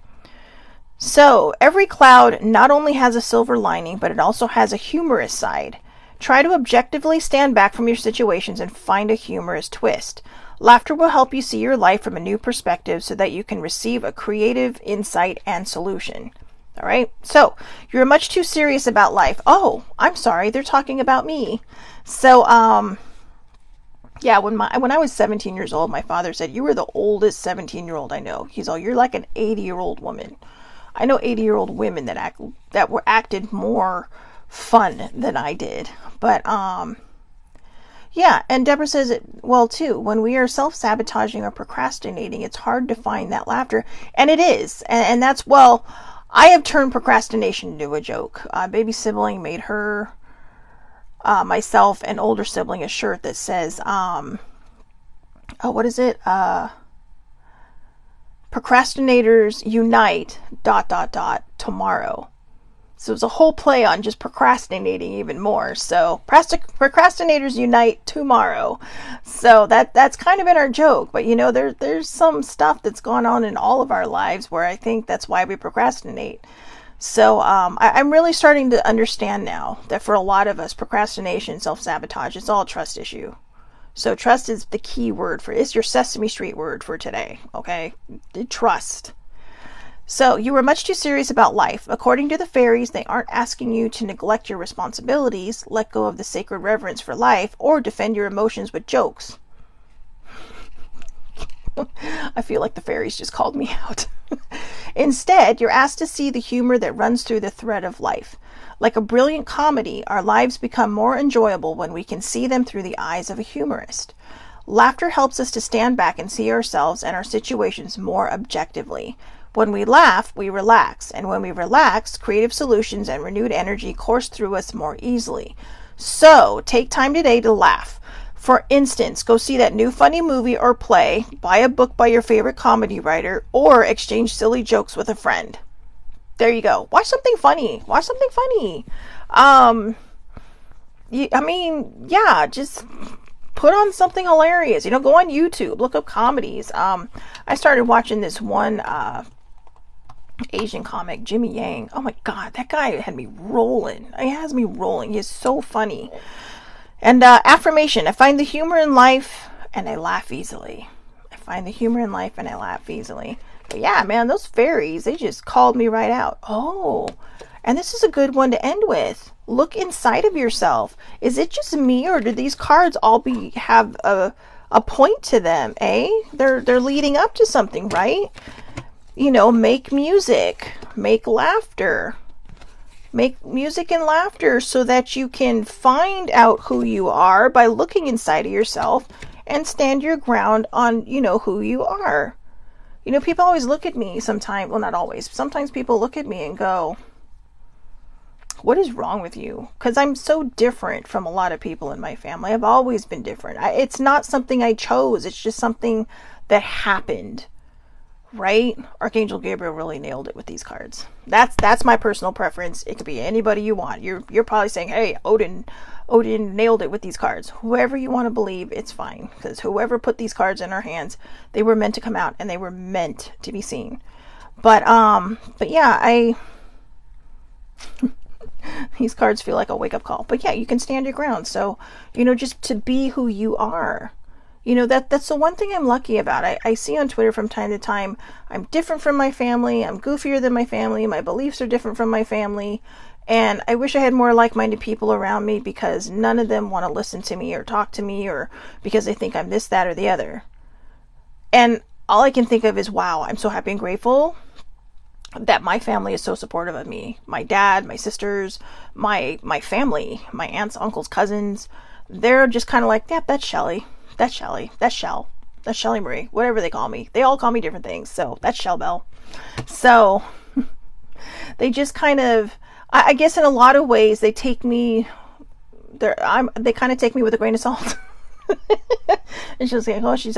So every cloud not only has a silver lining, but it also has a humorous side. Try to objectively stand back from your situations and find a humorous twist. Laughter will help you see your life from a new perspective so that you can receive a creative insight and solution. All right. So you're much too serious about life. Oh, I'm sorry. They're talking about me. So, yeah, when I was 17 years old, my father said, "You were the oldest 17-year-old I know." He's all, "You're like an 80-year-old woman." I know 80-year-old women that were acted more fun than I did. But, yeah, and Deborah says it well too. When we are self-sabotaging or procrastinating, it's hard to find that laughter. And it is. And that's, well, I have turned procrastination into a joke. Baby sibling made her, myself, and older sibling a shirt that says, oh, what is it? Procrastinators unite, ... tomorrow. So it was a whole play on just procrastinating even more. So procrastinators unite tomorrow. So that's kind of been our joke. But you know, there's some stuff that's gone on in all of our lives where I think that's why we procrastinate. So I'm really starting to understand now that for a lot of us, procrastination, self-sabotage, it's all a trust issue. So trust is the key word for it. It's your Sesame Street word for today. Okay, trust. So you were much too serious about life. According to the fairies, they aren't asking you to neglect your responsibilities, let go of the sacred reverence for life, or defend your emotions with jokes. I feel like the fairies just called me out. Instead, you're asked to see the humor that runs through the thread of life. Like a brilliant comedy, our lives become more enjoyable when we can see them through the eyes of a humorist. Laughter helps us to stand back and see ourselves and our situations more objectively. When we laugh, we relax, and when we relax, creative solutions and renewed energy course through us more easily. So, take time today to laugh. For instance, go see that new funny movie or play, buy a book by your favorite comedy writer, or exchange silly jokes with a friend. There you go. Watch something funny. Watch something funny. Just put on something hilarious. You know, go on YouTube, look up comedies. I started watching this one Asian comic, Jimmy Yang. Oh my God, that guy had me rolling. He has me rolling. He is so funny. And affirmation: I find the humor in life and I laugh easily. I find the humor in life and I laugh easily. But yeah, man, those fairies, they just called me right out. Oh, and this is a good one to end with. Look inside of yourself. Is it just me, or do these cards all have a point to them, eh? They're leading up to something, right? You know, make music, make laughter. Make music and laughter so that you can find out who you are by looking inside of yourself and stand your ground on, you know, who you are. You know, people always look at me sometimes, well, not always, sometimes people look at me and go, "What is wrong with you?" Because I'm so different from a lot of people in my family. I've always been different. It's not something I chose. It's just something that happened. Right? Archangel Gabriel really nailed it with these cards. That's my personal preference. It could be anybody you want. You're probably saying, "Hey, Odin nailed it with these cards." Whoever you want to believe, it's fine, because whoever put these cards in our hands, they were meant to come out and they were meant to be seen. But yeah, these cards feel like a wake-up call. But yeah, you can stand your ground. So, you know, just to be who you are. You know, that's the one thing I'm lucky about. I see on Twitter from time to time, I'm different from my family, I'm goofier than my family, my beliefs are different from my family, and I wish I had more like-minded people around me, because none of them want to listen to me or talk to me, or because they think I'm this, that, or the other. And all I can think of is, wow, I'm so happy and grateful that my family is so supportive of me. My dad, my sisters, my family, my aunts, uncles, cousins, they're just kind of like, yep, that's Shelly. That's Shelly. That's Shell. That's Shelly Marie. Whatever they call me. They all call me different things. So that's Shell Bell. So they just kind of, I guess in a lot of ways, they take me, they kind of take me with a grain of salt. And she'll say, oh, she's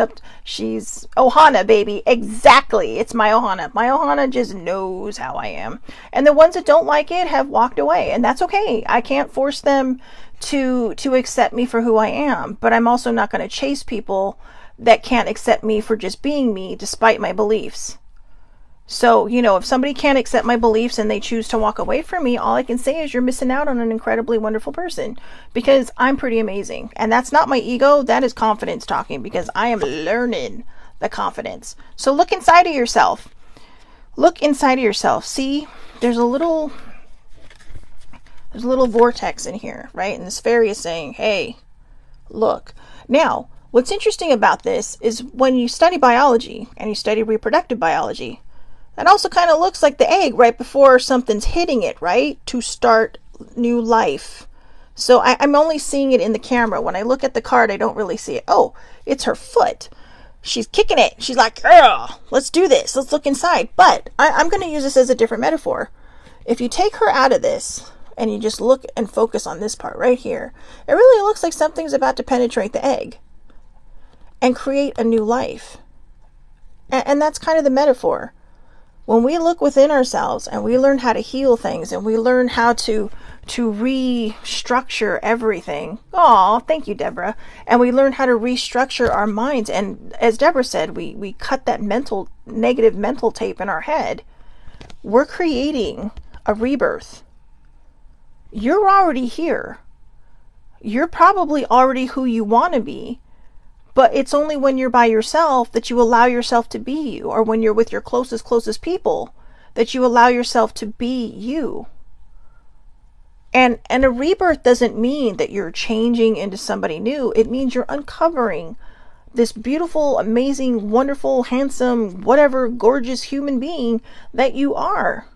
Ohana, baby. Exactly. It's my Ohana. My Ohana just knows how I am. And the ones that don't like it have walked away. And that's okay. I can't force them to accept me for who I am. But I'm also not going to chase people that can't accept me for just being me despite my beliefs. So, if somebody can't accept my beliefs and they choose to walk away from me, all I can say is you're missing out on an incredibly wonderful person, because I'm pretty amazing. And that's not my ego. That is confidence talking, because I am learning the confidence. So look inside of yourself. Look inside of yourself. See, there's a little vortex in here, right? And this fairy is saying, hey, look. Now, what's interesting about this is when you study biology and you study reproductive biology, that also kind of looks like the egg right before something's hitting it, right? To start new life. So I'm only seeing it in the camera. When I look at the card, I don't really see it. Oh, it's her foot. She's kicking it. She's like, girl, let's do this. Let's look inside. But I'm going to use this as a different metaphor. If you take her out of this and you just look and focus on this part right here, it really looks like something's about to penetrate the egg and create a new life. And that's kind of the metaphor. When we look within ourselves and we learn how to heal things and we learn how to restructure everything. Oh, thank you, Deborah. And we learn how to restructure our minds. And as Deborah said, we cut that negative mental tape in our head. We're creating a rebirth. You're already here. You're probably already who you want to be. But it's only when you're by yourself that you allow yourself to be you, or when you're with your closest people that you allow yourself to be you. And a rebirth doesn't mean that you're changing into somebody new. It means you're uncovering this beautiful, amazing, wonderful, handsome, whatever, gorgeous human being that you are.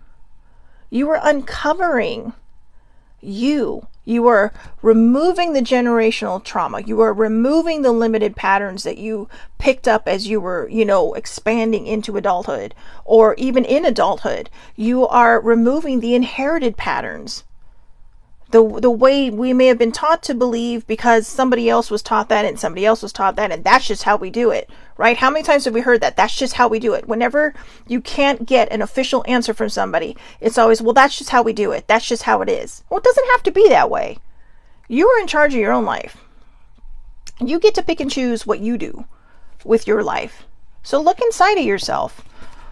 You are uncovering you. You are removing the generational trauma. You are removing the limited patterns that you picked up as you were, expanding into adulthood, or even in adulthood. You are removing the inherited patterns. The way we may have been taught to believe because somebody else was taught that and somebody else was taught that, and that's just how we do it, right? How many times have we heard that? That's just how we do it. Whenever you can't get an official answer from somebody, it's always, well, that's just how we do it. That's just how it is. Well, it doesn't have to be that way. You are in charge of your own life. You get to pick and choose what you do with your life. So look inside of yourself.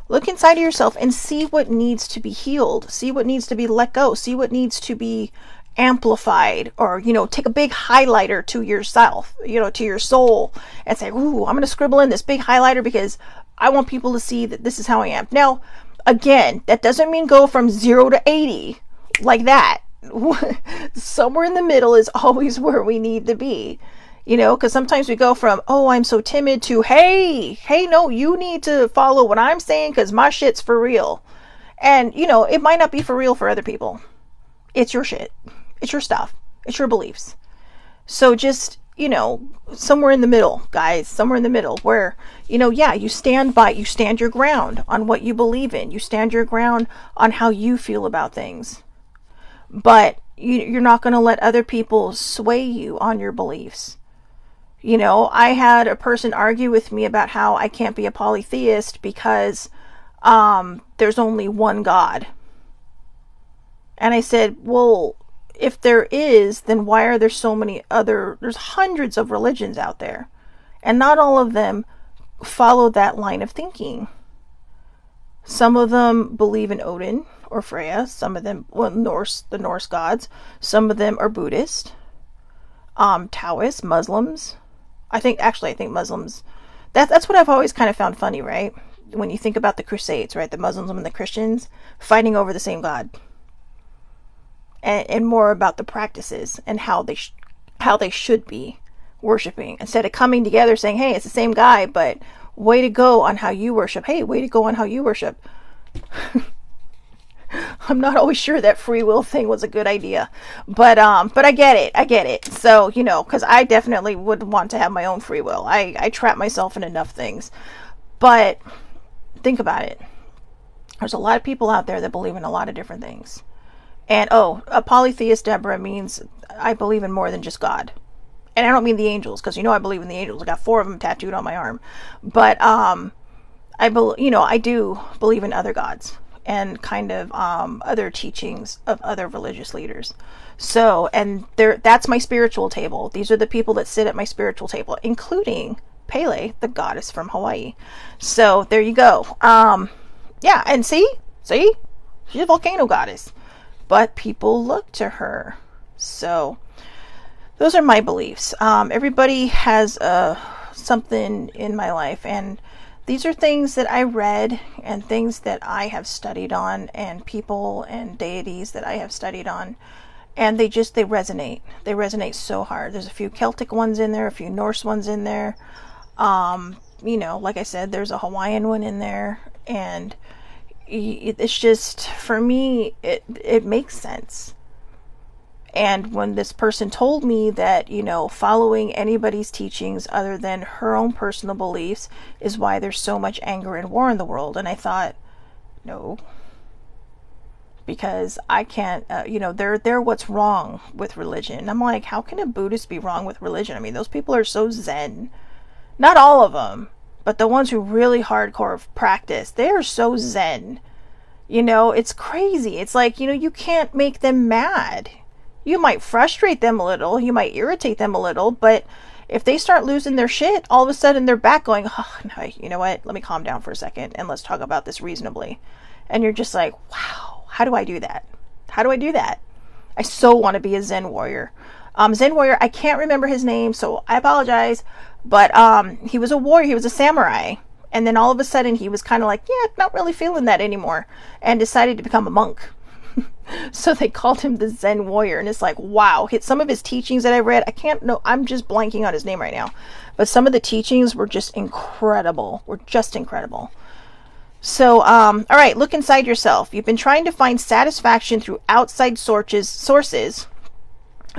Look inside of yourself and see what needs to be healed. See what needs to be let go. See what needs to be amplified, or take a big highlighter to yourself, to your soul, and say, ooh, I'm going to scribble in this big highlighter because I want people to see that this is how I am. Now, again, that doesn't mean go from 0 to 80 like that. Somewhere in the middle is always where we need to be, because sometimes we go from, oh, I'm so timid, to, hey, no, you need to follow what I'm saying because my shit's for real. And it might not be for real for other people. It's your shit. It's your stuff. It's your beliefs. So just, somewhere in the middle, guys, somewhere in the middle where, you stand your ground on what you believe in. You stand your ground on how you feel about things. But you're not going to let other people sway you on your beliefs. I had a person argue with me about how I can't be a polytheist because there's only one God. And I said, well, if there is, then why are there so many there's hundreds of religions out there. And not all of them follow that line of thinking. Some of them believe in Odin or Freya. Some of them, the Norse gods. Some of them are Buddhist, Taoist, Muslims. I think Muslims, that's what I've always kind of found funny, right? When you think about the Crusades, right? The Muslims and the Christians fighting over the same God. And more about the practices and how they should be worshiping, instead of coming together saying, hey, it's the same guy, but way to go on how you worship. Hey, way to go on how you worship. I'm not always sure that free will thing was a good idea, but I get it. So, you know, because I definitely would want to have my own free will. I trap myself in enough things, but think about it. There's a lot of people out there that believe in a lot of different things. And a polytheist, Deborah, means I believe in more than just God. And I don't mean the angels, because you know I believe in the angels. I got 4 of them tattooed on my arm. But I do believe in other gods and kind of other teachings of other religious leaders. So, and that's my spiritual table. These are the people that sit at my spiritual table, including Pele, the goddess from Hawaii. So there you go. Yeah, and see, she's a volcano goddess, but people look to her. So those are my beliefs. Everybody has something in my life, and these are things that I read and things that I have studied on, and people and deities that I have studied on, and they resonate. They resonate so hard. There's a few Celtic ones in there, a few Norse ones in there. Like I said, there's a Hawaiian one in there, and it's just, for me, it makes sense. And when this person told me that, following anybody's teachings other than her own personal beliefs is why there's so much anger and war in the world, and I thought, no, because I can't, they're what's wrong with religion. I'm like, how can a Buddhist be wrong with religion? I mean, those people are so zen. Not all of them, but the ones who really hardcore practice, they are so zen. It's crazy. It's like, you can't make them mad. You might frustrate them a little, you might irritate them a little, but if they start losing their shit, all of a sudden they're back going, oh, no, you know what, let me calm down for a second and let's talk about this reasonably. And you're just like, wow, how do I do that? How do I do that? I so want to be a Zen warrior. Zen warrior, I can't remember his name, so I apologize, but he was a warrior, he was a samurai, and then all of a sudden he was kind of like, yeah, not really feeling that anymore, and decided to become a monk. So they called him the Zen warrior, and it's like, wow, some of his teachings that I read, I'm just blanking on his name right now, but some of the teachings were just incredible, So, all right, look inside yourself. You've been trying to find satisfaction through outside sources,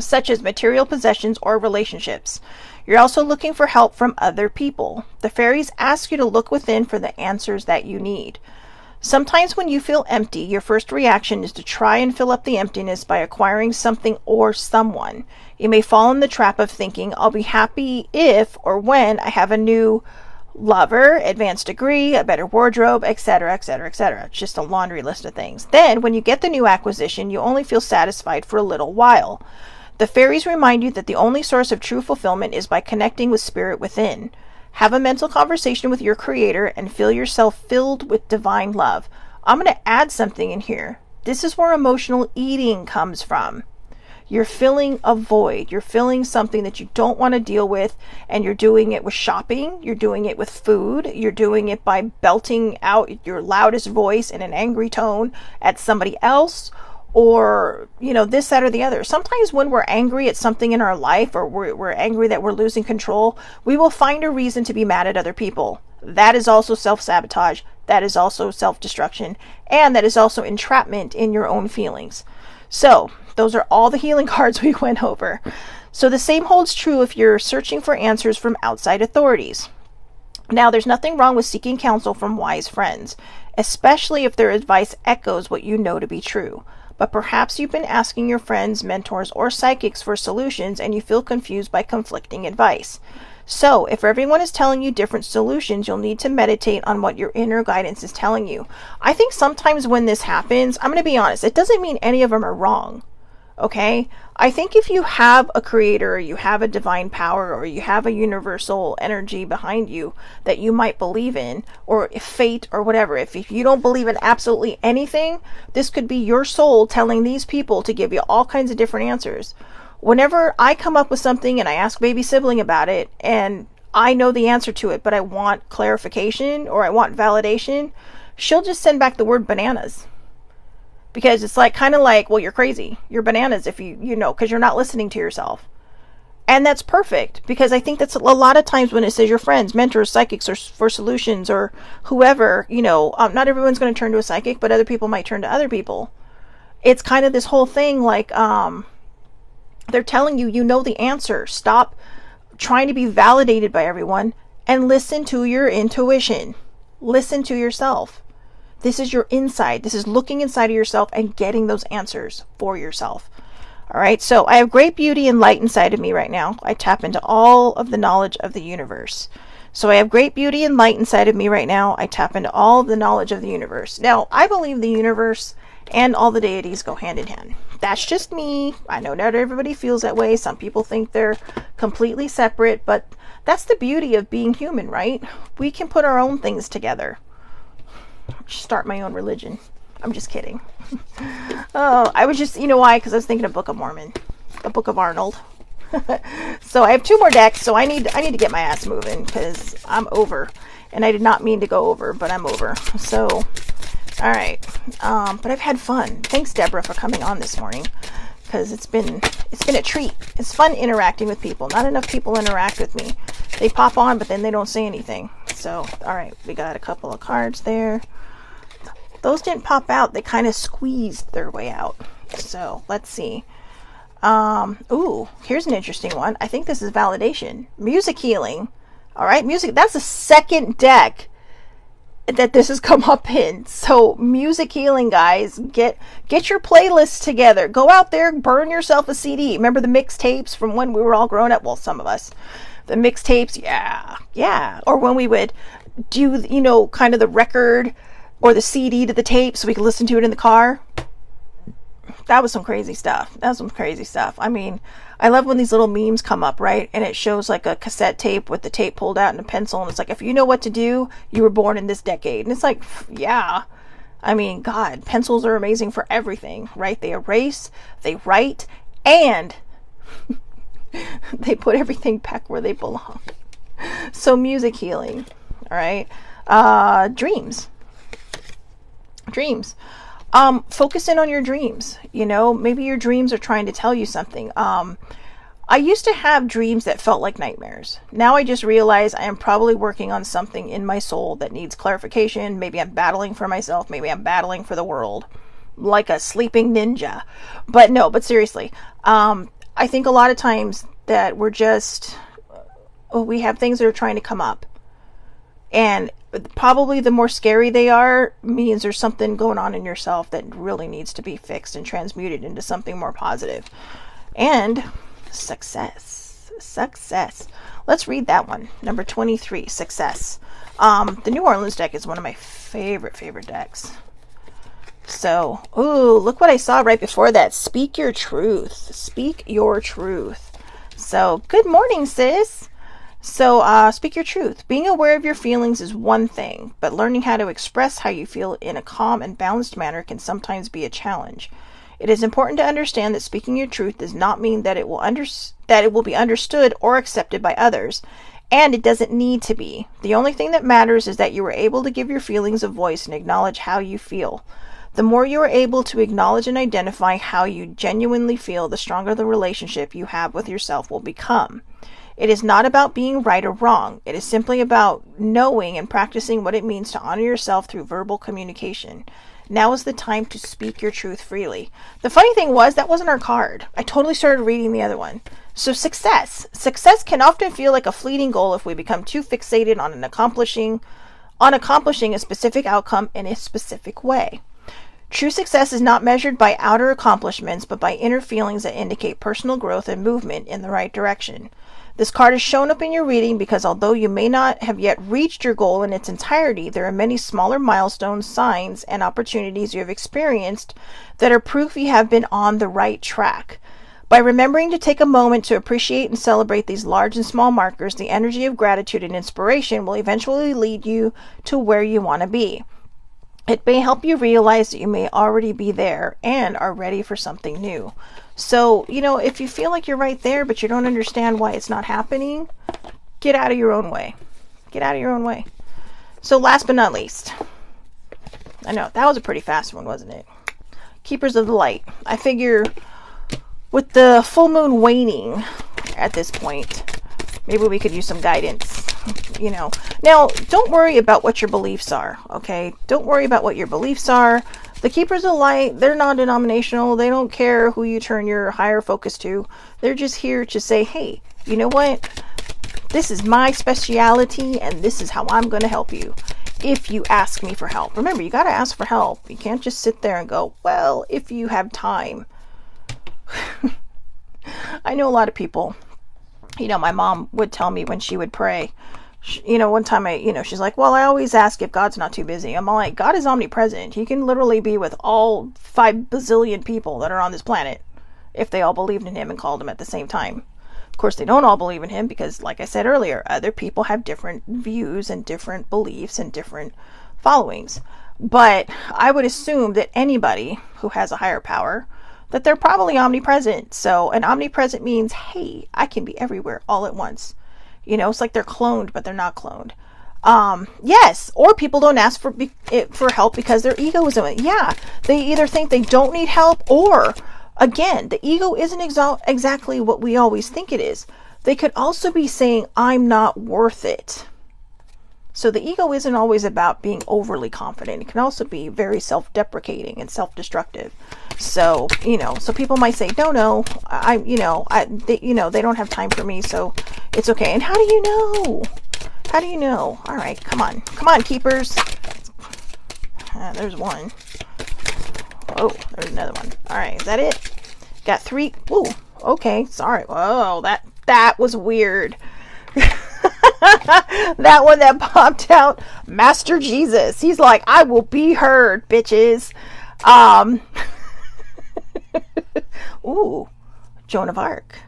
such as material possessions or relationships. You're also looking for help from other people. The fairies ask you to look within for the answers that you need. Sometimes when you feel empty, your first reaction is to try and fill up the emptiness by acquiring something or someone. You may fall in the trap of thinking, I'll be happy if or when I have a new lover, advanced degree, a better wardrobe, etc., etc., etc. It's just a laundry list of things. Then, when you get the new acquisition, you only feel satisfied for a little while. The fairies remind you that the only source of true fulfillment is by connecting with spirit within. Have a mental conversation with your creator and feel yourself filled with divine love. I'm going to add something in here. This is where emotional eating comes from. You're filling a void. You're filling something that you don't want to deal with, and you're doing it with shopping. You're doing it with food. You're doing it by belting out your loudest voice in an angry tone at somebody else, or, this, that, or the other. Sometimes when we're angry at something in our life, or we're angry that we're losing control, we will find a reason to be mad at other people. That is also self-sabotage. That is also self-destruction. And that is also entrapment in your own feelings. So, those are all the healing cards we went over. So the same holds true if you're searching for answers from outside authorities. Now, there's nothing wrong with seeking counsel from wise friends, especially if their advice echoes what you know to be true. But perhaps you've been asking your friends, mentors, or psychics for solutions and you feel confused by conflicting advice. So, if everyone is telling you different solutions, you'll need to meditate on what your inner guidance is telling you. I think sometimes when this happens, I'm going to be honest, it doesn't mean any of them are wrong. Okay? I think if you have a creator, or you have a divine power, or you have a universal energy behind you that you might believe in, or fate, or whatever, if you don't believe in absolutely anything, this could be your soul telling these people to give you all kinds of different answers. Whenever I come up with something and I ask baby sibling about it, and I know the answer to it, but I want clarification, or I want validation, she'll just send back the word bananas. Because it's kind of like, well, you're crazy. You're bananas if because you're not listening to yourself. And that's perfect, because I think that's a lot of times when it says your friends, mentors, psychics, or for solutions, or whoever, not everyone's going to turn to a psychic, but other people might turn to other people. It's kind of this whole thing like they're telling you, you know the answer. Stop trying to be validated by everyone and listen to your intuition. Listen to yourself. This is your inside. This is looking inside of yourself and getting those answers for yourself. All right, so I have great beauty and light inside of me right now. I tap into all of the knowledge of the universe. So I have great beauty and light inside of me right now. I tap into all of the knowledge of the universe. Now, I believe the universe and all the deities go hand in hand. That's just me. I know not everybody feels that way. Some people think they're completely separate, but that's the beauty of being human, right? We can put our own things together. Start my own religion. I'm just kidding. Oh, I was just, you know why? Because I was thinking of Book of Mormon, the Book of Arnold. So I have 2 more decks, so I need to get my ass moving because I'm over. And I did not mean to go over, but I'm over. So, all right. But I've had fun. Thanks, Deborah, for coming on this morning because it's been a treat. It's fun interacting with people. Not enough people interact with me. They pop on, but then they don't say anything. So, all right, we got a couple of cards there. Those didn't pop out. They kind of squeezed their way out. So, let's see. Ooh, here's an interesting one. I think this is validation. Music healing. All right, music. That's the second deck that this has come up in. So, music healing, guys. Get your playlists together. Go out there, burn yourself a CD. Remember the mixtapes from when we were all growing up? Well, some of us. The mixtapes, yeah. Or when we would do, you know, kind of the record or the CD to the tape so we could listen to it in the car. That was some crazy stuff. I mean, I love when these little memes come up, right? And it shows like a cassette tape with the tape pulled out and a pencil. And it's like, if you know what to do, you were born in this decade. And it's like, yeah. I mean, God, pencils are amazing for everything, right? They erase, they write, and they put everything back where they belong. So music healing, all right? Dreams. Focus in on your dreams. You know, maybe your dreams are trying to tell you something. I used to have dreams that felt like nightmares. Now I just realize I am probably working on something in my soul that needs clarification. Maybe I'm battling for myself. Maybe I'm battling for the world, like a sleeping ninja. But seriously, I think a lot of times that we're just, we have things that are trying to come up. And probably the more scary they are means there's something going on in yourself that really needs to be fixed and transmuted into something more positive. And success. Let's read that one. Number 23, success. The New Orleans deck is one of my favorite decks. So, ooh, look what I saw right before that. Speak your truth. Speak your truth. So, good morning, sis. So, speak your truth. Being aware of your feelings is one thing, but learning how to express how you feel in a calm and balanced manner can sometimes be a challenge. It is important to understand that speaking your truth does not mean that it will be understood or accepted by others, and it doesn't need to be. The only thing that matters is that you are able to give your feelings a voice and acknowledge how you feel. The more you are able to acknowledge and identify how you genuinely feel, the stronger the relationship you have with yourself will become. It is not about being right or wrong. It is simply about knowing and practicing what it means to honor yourself through verbal communication. Now is the time to speak your truth freely. The funny thing was, that wasn't our card. I totally started reading the other one. So success. Success can often feel like a fleeting goal if we become too fixated on accomplishing a specific outcome in a specific way. True success is not measured by outer accomplishments, but by inner feelings that indicate personal growth and movement in the right direction. This card has shown up in your reading because although you may not have yet reached your goal in its entirety, there are many smaller milestones, signs, and opportunities you have experienced that are proof you have been on the right track. By remembering to take a moment to appreciate and celebrate these large and small markers, the energy of gratitude and inspiration will eventually lead you to where you want to be. It may help you realize that you may already be there and are ready for something new. So, if you feel like you're right there, but you don't understand why it's not happening, get out of your own way. Get out of your own way. So last but not least, I know that was a pretty fast one, wasn't it? Keepers of the Light. I figure with the full moon waning at this point, maybe we could use some guidance. Now, don't worry about what your beliefs are, okay? Don't worry about what your beliefs are. The Keepers of Light, they're non-denominational. They don't care who you turn your higher focus to. They're just here to say, hey, you know what? This is my speciality, and this is how I'm going to help you if you ask me for help. Remember, you got to ask for help. You can't just sit there and go, well, if you have time. I know a lot of people, my mom would tell me when she would pray, one time she's like, well, I always ask if God's not too busy. I'm like, God is omnipresent. He can literally be with all 5 bazillion people that are on this planet if they all believed in him and called him at the same time. Of course, they don't all believe in him because, like I said earlier, other people have different views and different beliefs and different followings. But I would assume that anybody who has a higher power, that they're probably omnipresent. So, and omnipresent means, hey, I can be everywhere all at once. It's like they're cloned, but they're not cloned. Yes, or people don't ask for help because their ego is in it. Yeah, they either think they don't need help, or again, the ego isn't exactly what we always think it is. They could also be saying, I'm not worth it. So the ego isn't always about being overly confident. It can also be very self-deprecating and self-destructive. So, so people might say, no, they don't have time for me, so it's okay. And how do you know? How do you know? All right, come on, keepers. There's one. Oh, there's another one. All right, is that it? Got 3. Ooh, okay, sorry. Whoa, that was weird. That one that popped out, Master Jesus. He's like, I will be heard, bitches. Ooh, Joan of Arc.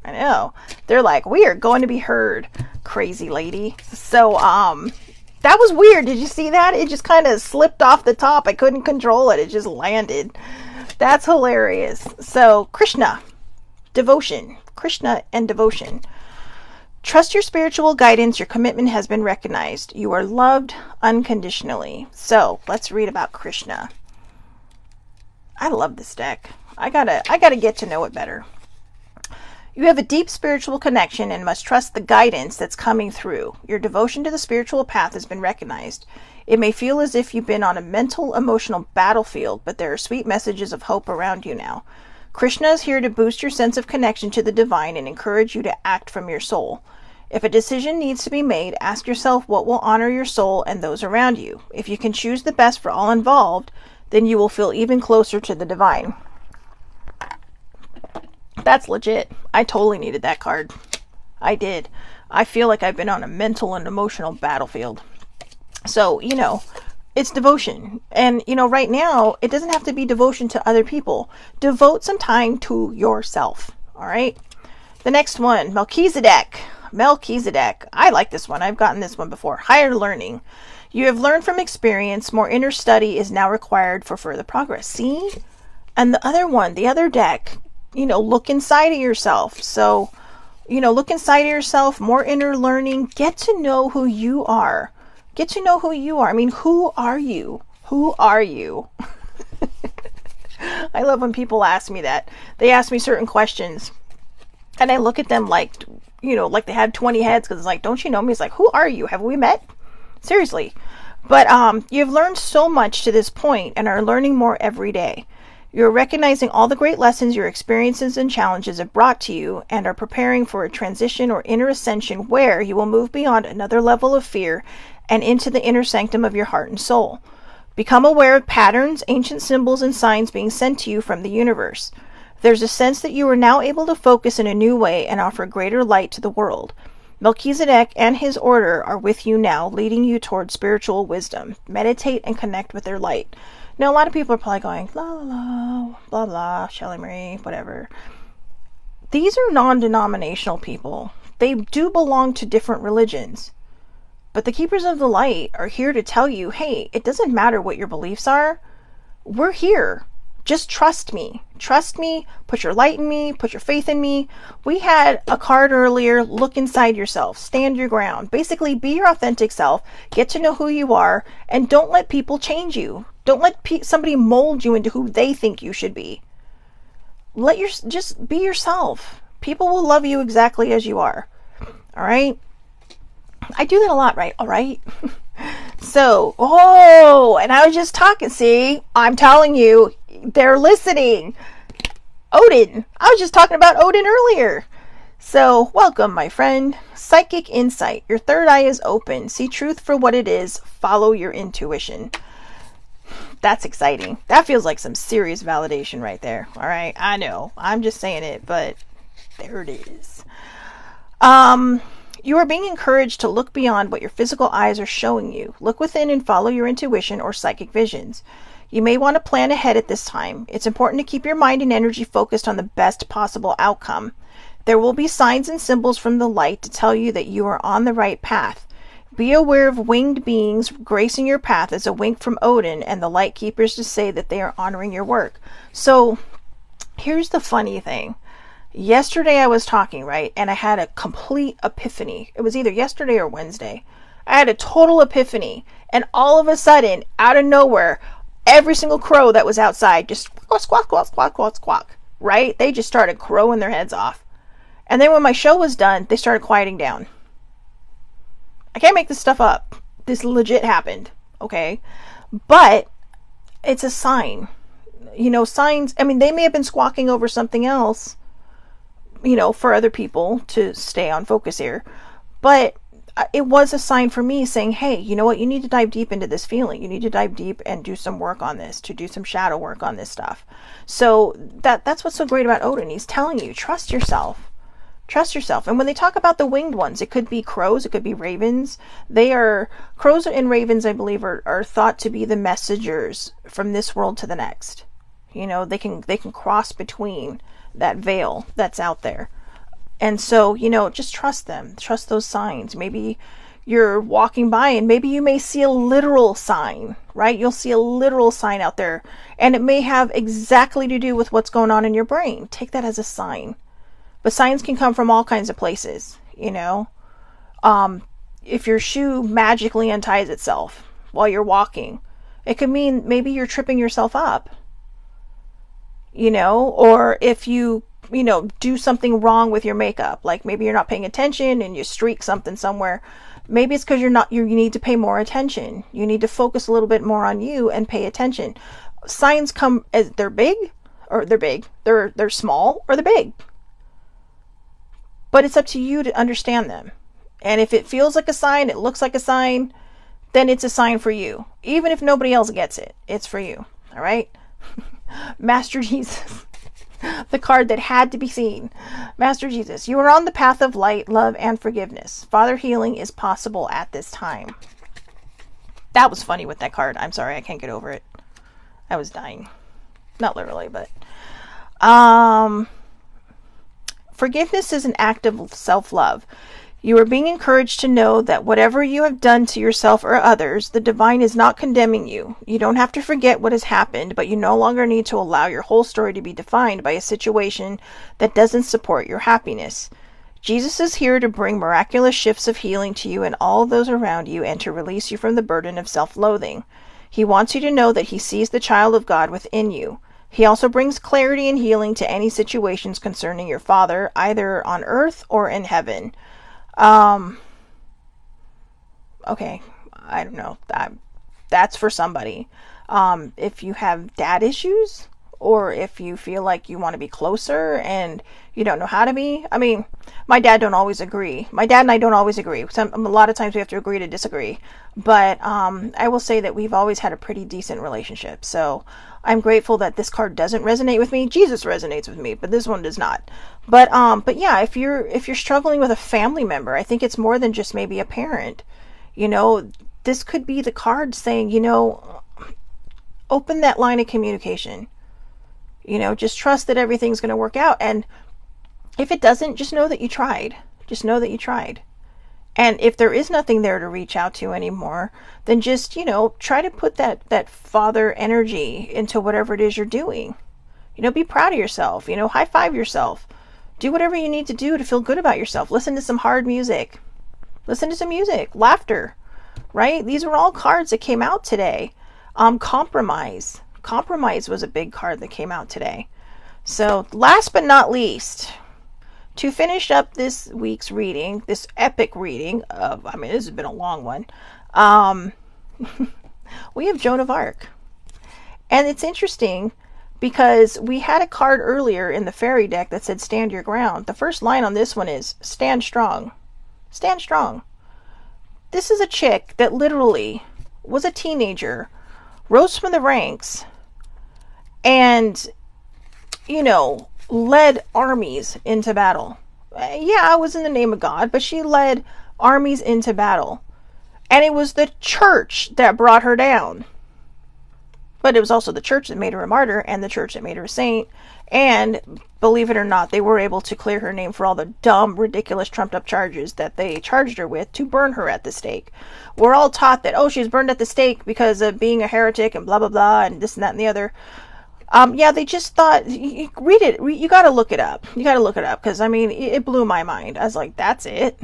I know. They're like, we are going to be heard, crazy lady. So, that was weird. Did you see that? It just kind of slipped off the top. I couldn't control it. It just landed. That's hilarious. So, Krishna, devotion. Krishna and devotion. Trust your spiritual guidance. Your commitment has been recognized. You are loved unconditionally. So, let's read about Krishna. I love this deck. I gotta get to know it better. You have a deep spiritual connection and must trust the guidance that's coming through. Your devotion to the spiritual path has been recognized. It may feel as if you've been on a mental, emotional battlefield, but there are sweet messages of hope around you now. Krishna is here to boost your sense of connection to the divine and encourage you to act from your soul. If a decision needs to be made, ask yourself what will honor your soul and those around you. If you can choose the best for all involved, then you will feel even closer to the divine. That's legit. I totally needed that card. I did. I feel like I've been on a mental and emotional battlefield. So, it's devotion. And, right now, it doesn't have to be devotion to other people. Devote some time to yourself. All right? The next one, Melchizedek. I like this one. I've gotten this one before. Higher learning. You have learned from experience. More inner study is now required for further progress. See? And the other one, the other deck, look inside of yourself. So, look inside of yourself, more inner learning, get to know who you are. Get to know who you are. I mean, who are you? Who are you? I love when people ask me that. They ask me certain questions and I look at them like, like they had 20 heads, because it's like, don't you know me? It's like, who are you? Have we met? Seriously. But you've learned so much to this point and are learning more every day. You're recognizing all the great lessons your experiences and challenges have brought to you and are preparing for a transition or inner ascension where you will move beyond another level of fear and into the inner sanctum of your heart and soul. Become aware of patterns, ancient symbols, and signs being sent to you from the universe. There's a sense that you are now able to focus in a new way and offer greater light to the world. Melchizedek and his order are with you now, leading you toward spiritual wisdom. Meditate and connect with their light. Now, a lot of people are probably going, la la la, blah blah, Shelley Marie, whatever. These are non-denominational people. They do belong to different religions. But the Keepers of the Light are here to tell you, hey, it doesn't matter what your beliefs are. We're here. Just trust me. Trust me. Put your light in me. Put your faith in me. We had a card earlier. Look inside yourself. Stand your ground. Basically, be your authentic self. Get to know who you are. And don't let people change you. Don't let somebody mold you into who they think you should be. Just be yourself. People will love you exactly as you are. All right? I do that a lot, right? All right? and I was just talking. See, I'm telling you, they're listening. Odin. I was just talking about Odin earlier. So, welcome, my friend. Psychic insight. Your third eye is open. See truth for what it is. Follow your intuition. That's exciting. That feels like some serious validation right there. All right. I know. I'm just saying it, but there it is. You are being encouraged to look beyond what your physical eyes are showing you. Look within and follow your intuition or psychic visions. You may want to plan ahead at this time. It's important to keep your mind and energy focused on the best possible outcome. There will be signs and symbols from the light to tell you that you are on the right path. Be aware of winged beings gracing your path as a wink from Odin and the light keepers to say that they are honoring your work. So, here's the funny thing. Yesterday I was talking, right? And I had a complete epiphany. It was either yesterday or Wednesday. I had a total epiphany. And all of a sudden, out of nowhere, every single crow that was outside just squawk, squawk, squawk, squawk, squawk, squawk, right? They just started crowing their heads off. And then when my show was done, they started quieting down. I can't make this stuff up. This legit happened, okay? But it's a sign. You know, signs, I mean, they may have been squawking over something else, you know, for other people to stay on focus here. But it was a sign for me saying, hey, you know what? You need to dive deep into this feeling. You need to dive deep and do some work on this, to do some shadow work on this stuff. So that's what's so great about Odin. He's telling you, trust yourself. Trust yourself. And when they talk about the winged ones, it could be crows, it could be ravens. Crows and ravens, I believe, are thought to be the messengers from this world to the next. You know, they can cross between that veil that's out there. And so, you know, just trust them. Trust those signs. Maybe you're walking by and maybe you may see a literal sign, right? You'll see a literal sign out there. And it may have exactly to do with what's going on in your brain. Take that as a sign. But signs can come from all kinds of places, you know. If your shoe magically unties itself while you're walking, it could mean maybe you're tripping yourself up, you know. Or if you do something wrong with your makeup, like maybe you're not paying attention and you streak something somewhere, maybe it's because you need to pay more attention. You need to focus a little bit more on you and pay attention. Signs come as they're small, or they're big. But it's up to you to understand them. And if it feels like a sign, it looks like a sign, then it's a sign for you. Even if nobody else gets it, it's for you. All right? Master Jesus. The card that had to be seen. Master Jesus, you are on the path of light, love, and forgiveness. Father, healing is possible at this time. That was funny with that card. I'm sorry, I can't get over it. I was dying. Not literally, but... Forgiveness is an act of self-love. You are being encouraged to know that whatever you have done to yourself or others, the divine is not condemning you. You don't have to forget what has happened, but you no longer need to allow your whole story to be defined by a situation that doesn't support your happiness. Jesus is here to bring miraculous shifts of healing to you and all those around you and to release you from the burden of self-loathing. He wants you to know that he sees the child of God within you. He also brings clarity and healing to any situations concerning your father, either on earth or in heaven. Okay, I don't know. That's for somebody. If you have dad issues, or if you feel like you want to be closer and you don't know how to be. I mean, my dad and I don't always agree. A lot of times we have to agree to disagree. But I will say that we've always had a pretty decent relationship. So I'm grateful that this card doesn't resonate with me. Jesus resonates with me, but this one does not. But yeah, if you're struggling with a family member, I think it's more than just maybe a parent. You know, this could be the card saying, you know, open that line of communication. You know, just trust that everything's going to work out. And if it doesn't, just know that you tried. Just know that you tried. And if there is nothing there to reach out to anymore, then just, you know, try to put that father energy into whatever it is you're doing. You know, be proud of yourself. You know, high five yourself. Do whatever you need to do to feel good about yourself. Listen to some hard music. Listen to some music. Laughter. Right? These were all cards that came out today. Compromise. Compromise was a big card that came out today. So last but not least, to finish up this week's reading, this epic reading of, I mean, this has been a long one. We have Joan of Arc. And it's interesting because we had a card earlier in the fairy deck that said stand your ground. The first line on this one is stand strong. Stand strong. This is a chick that literally was a teenager, rose from the ranks, and, led armies into battle. Yeah, it was in the name of God, but she led armies into battle. And it was the church that brought her down. But it was also the church that made her a martyr, and the church that made her a saint. And believe it or not, they were able to clear her name for all the dumb, ridiculous, trumped-up charges that they charged her with to burn her at the stake. We're all taught that, she was burned at the stake because of being a heretic and blah, blah, blah, and this and that and the other. Yeah, they just thought, read it. You got to look it up. You got to look it up because, it blew my mind. I was like, that's it.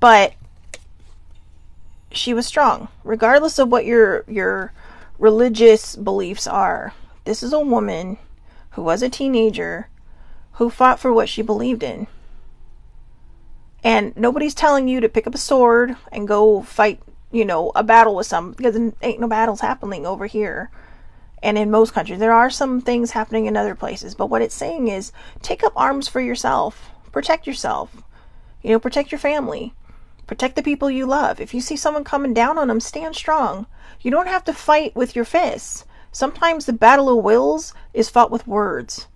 But she was strong, regardless of what your religious beliefs are. This is a woman who was a teenager who fought for what she believed in. And nobody's telling you to pick up a sword and go fight, a battle with some, because there ain't no battles happening over here. And in most countries, there are some things happening in other places. But what it's saying is, take up arms for yourself. Protect yourself. Protect your family. Protect the people you love. If you see someone coming down on them, stand strong. You don't have to fight with your fists. Sometimes the battle of wills is fought with words.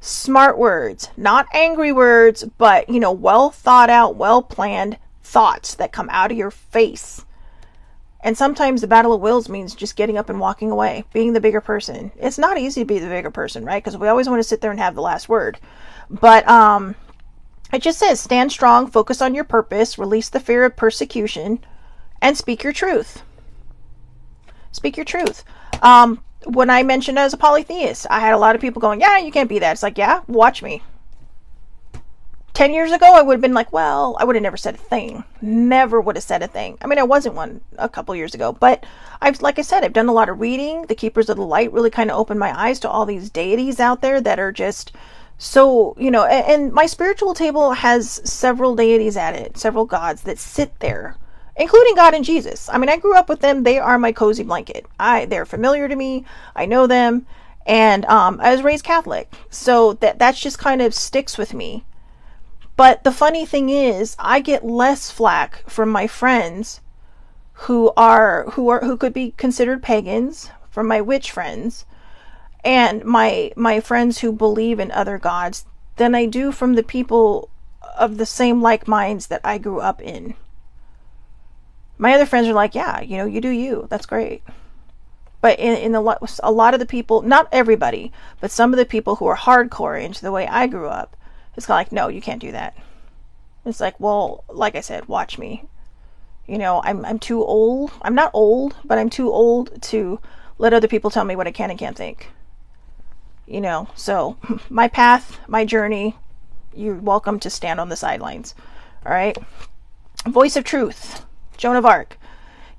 Smart words. Not angry words, but, well thought out, well planned thoughts that come out of your face. And sometimes the battle of wills means just getting up and walking away, being the bigger person. It's not easy to be the bigger person, right? Because we always want to sit there and have the last word. But it just says, stand strong, focus on your purpose, release the fear of persecution, and speak your truth. Speak your truth. When I mentioned I was a polytheist, I had a lot of people going, yeah, you can't be that. It's like, yeah, watch me. 10 years ago, I would have been like, well, I would have never said a thing. Never would have said a thing. I wasn't one a couple years ago, but like I said, I've done a lot of reading. The Keepers of the Light really kind of opened my eyes to all these deities out there that are just so, and my spiritual table has several deities at it, several gods that sit there, including God and Jesus. I grew up with them. They are my cozy blanket. They're familiar to me. I know them. And I was raised Catholic. So that's just kind of sticks with me. But the funny thing is, I get less flack from my friends who could be considered pagans, from my witch friends, and my friends who believe in other gods, than I do from the people of the same like minds that I grew up in. My other friends are like, yeah, you do you. That's great. But in a lot of the people, not everybody, but some of the people who are hardcore into the way I grew up, it's kind of like, no, you can't do that. It's like, well, like I said, watch me. I'm too old. I'm not old, but I'm too old to let other people tell me what I can and can't think. So my path, my journey, you're welcome to stand on the sidelines. All right. Voice of truth, Joan of Arc.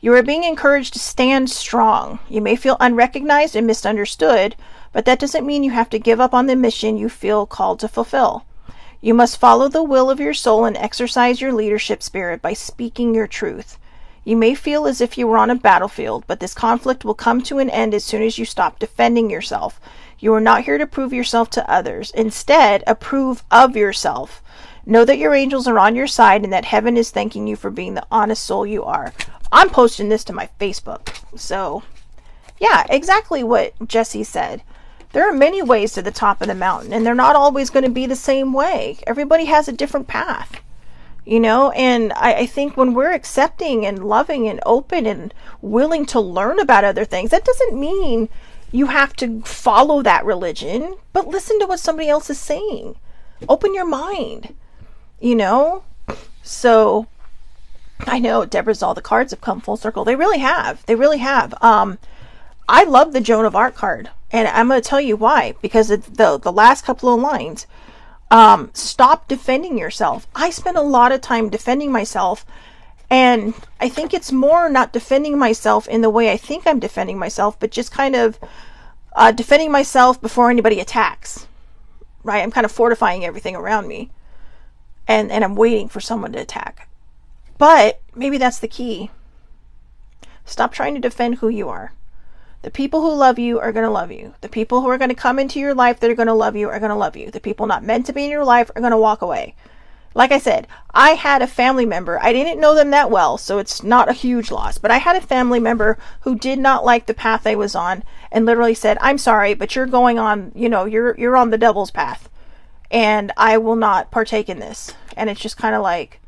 You are being encouraged to stand strong. You may feel unrecognized and misunderstood, but that doesn't mean you have to give up on the mission you feel called to fulfill. You must follow the will of your soul and exercise your leadership spirit by speaking your truth. You may feel as if you were on a battlefield, but this conflict will come to an end as soon as you stop defending yourself. You are not here to prove yourself to others. Instead, approve of yourself. Know that your angels are on your side and that heaven is thanking you for being the honest soul you are. I'm posting this to my Facebook. So, yeah, exactly what Jessie said. There are many ways to the top of the mountain, and they're not always going to be the same way. Everybody has a different path, and I think when we're accepting and loving and open and willing to learn about other things, that doesn't mean you have to follow that religion, but listen to what somebody else is saying. Open your mind, So, I know, Deborah's, all the cards have come full circle. They really have. They really have. I love the Joan of Arc card. And I'm going to tell you why. Because the last couple of lines, stop defending yourself. I spent a lot of time defending myself. And I think it's more not defending myself in the way I think I'm defending myself, but just kind of defending myself before anybody attacks. Right? I'm kind of fortifying everything around me. And I'm waiting for someone to attack. But maybe that's the key. Stop trying to defend who you are. The people who love you are going to love you. The people who are going to come into your life that are going to love you are going to love you. The people not meant to be in your life are going to walk away. Like I said, I had a family member. I didn't know them that well, so it's not a huge loss. But I had a family member who did not like the path I was on and literally said, I'm sorry, but you're going on, you're on the devil's path. And I will not partake in this. And it's just kind of like,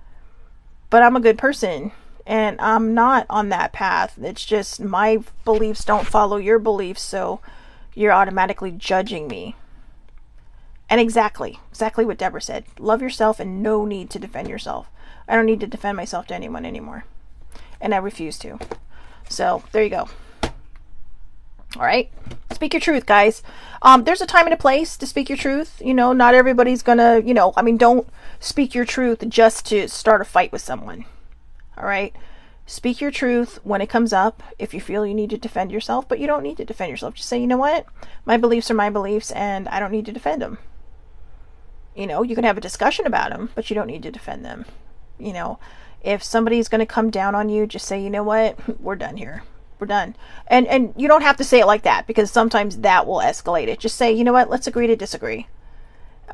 but I'm a good person. And I'm not on that path. It's just my beliefs don't follow your beliefs, so you're automatically judging me. And exactly what Deborah said. Love yourself and no need to defend yourself. I don't need to defend myself to anyone anymore. And I refuse to. So, there you go. All right? Speak your truth, guys. There's a time and a place to speak your truth. Not everybody's gonna, don't speak your truth just to start a fight with someone. All right? Speak your truth when it comes up if you feel you need to defend yourself, but you don't need to defend yourself. Just say, you know what? My beliefs are my beliefs and I don't need to defend them. You can have a discussion about them, but you don't need to defend them. If somebody's going to come down on you, just say, you know what? We're done here. We're done. And you don't have to say it like that because sometimes that will escalate it. Just say, you know what? Let's agree to disagree.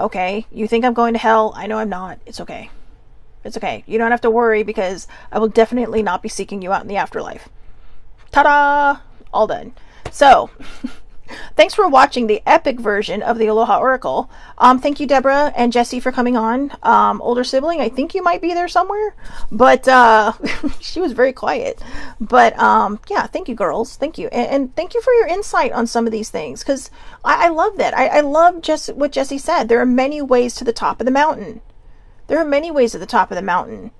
Okay. You think I'm going to hell? I know I'm not. It's okay. It's okay. You don't have to worry because I will definitely not be seeking you out in the afterlife. Ta-da! All done. So, thanks for watching the epic version of the Aloha Oracle. Thank you, Deborah and Jesse, for coming on. Older sibling, I think you might be there somewhere. But, she was very quiet. But, yeah, thank you, girls. Thank you. And thank you for your insight on some of these things. Because I love that. I love what Jesse said. There are many ways to the top of the mountain. There are many ways to the top of the mountain.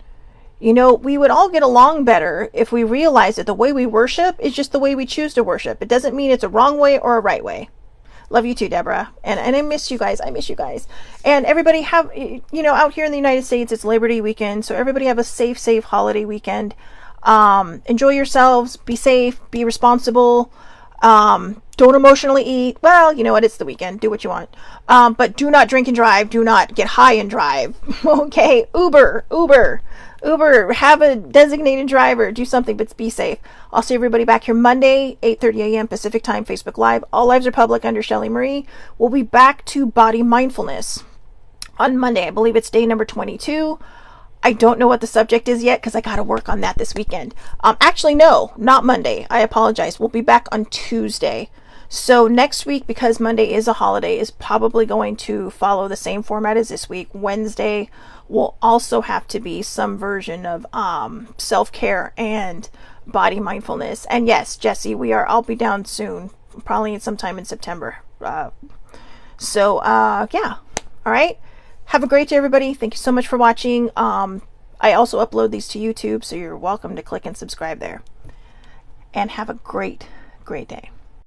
We would all get along better if we realized that the way we worship is just the way we choose to worship. It doesn't mean it's a wrong way or a right way. Love you too, Deborah. And I miss you guys. I miss you guys. And everybody have, out here in the United States, it's Labor Day weekend. So everybody have a safe holiday weekend. Enjoy yourselves. Be safe. Be responsible. Don't emotionally eat. Well, you know what? It's the weekend. Do what you want. But do not drink and drive. Do not get high and drive. Okay. Uber. Have a designated driver. Do something, but be safe. I'll see everybody back here Monday, 8:30 a.m. Pacific time, Facebook Live. All lives are public under Shelley Marie. We'll be back to body mindfulness on Monday. I believe it's day number 22. I don't know what the subject is yet because I got to work on that this weekend. Actually, no, not Monday. I apologize. We'll be back on Tuesday. So next week, because Monday is a holiday, is probably going to follow the same format as this week. Wednesday will also have to be some version of self-care and body mindfulness. And yes, Jesse, I'll be down soon, probably sometime in September. Yeah. All right. Have a great day, everybody. Thank you so much for watching. I also upload these to YouTube, so you're welcome to click and subscribe there. And have a great day.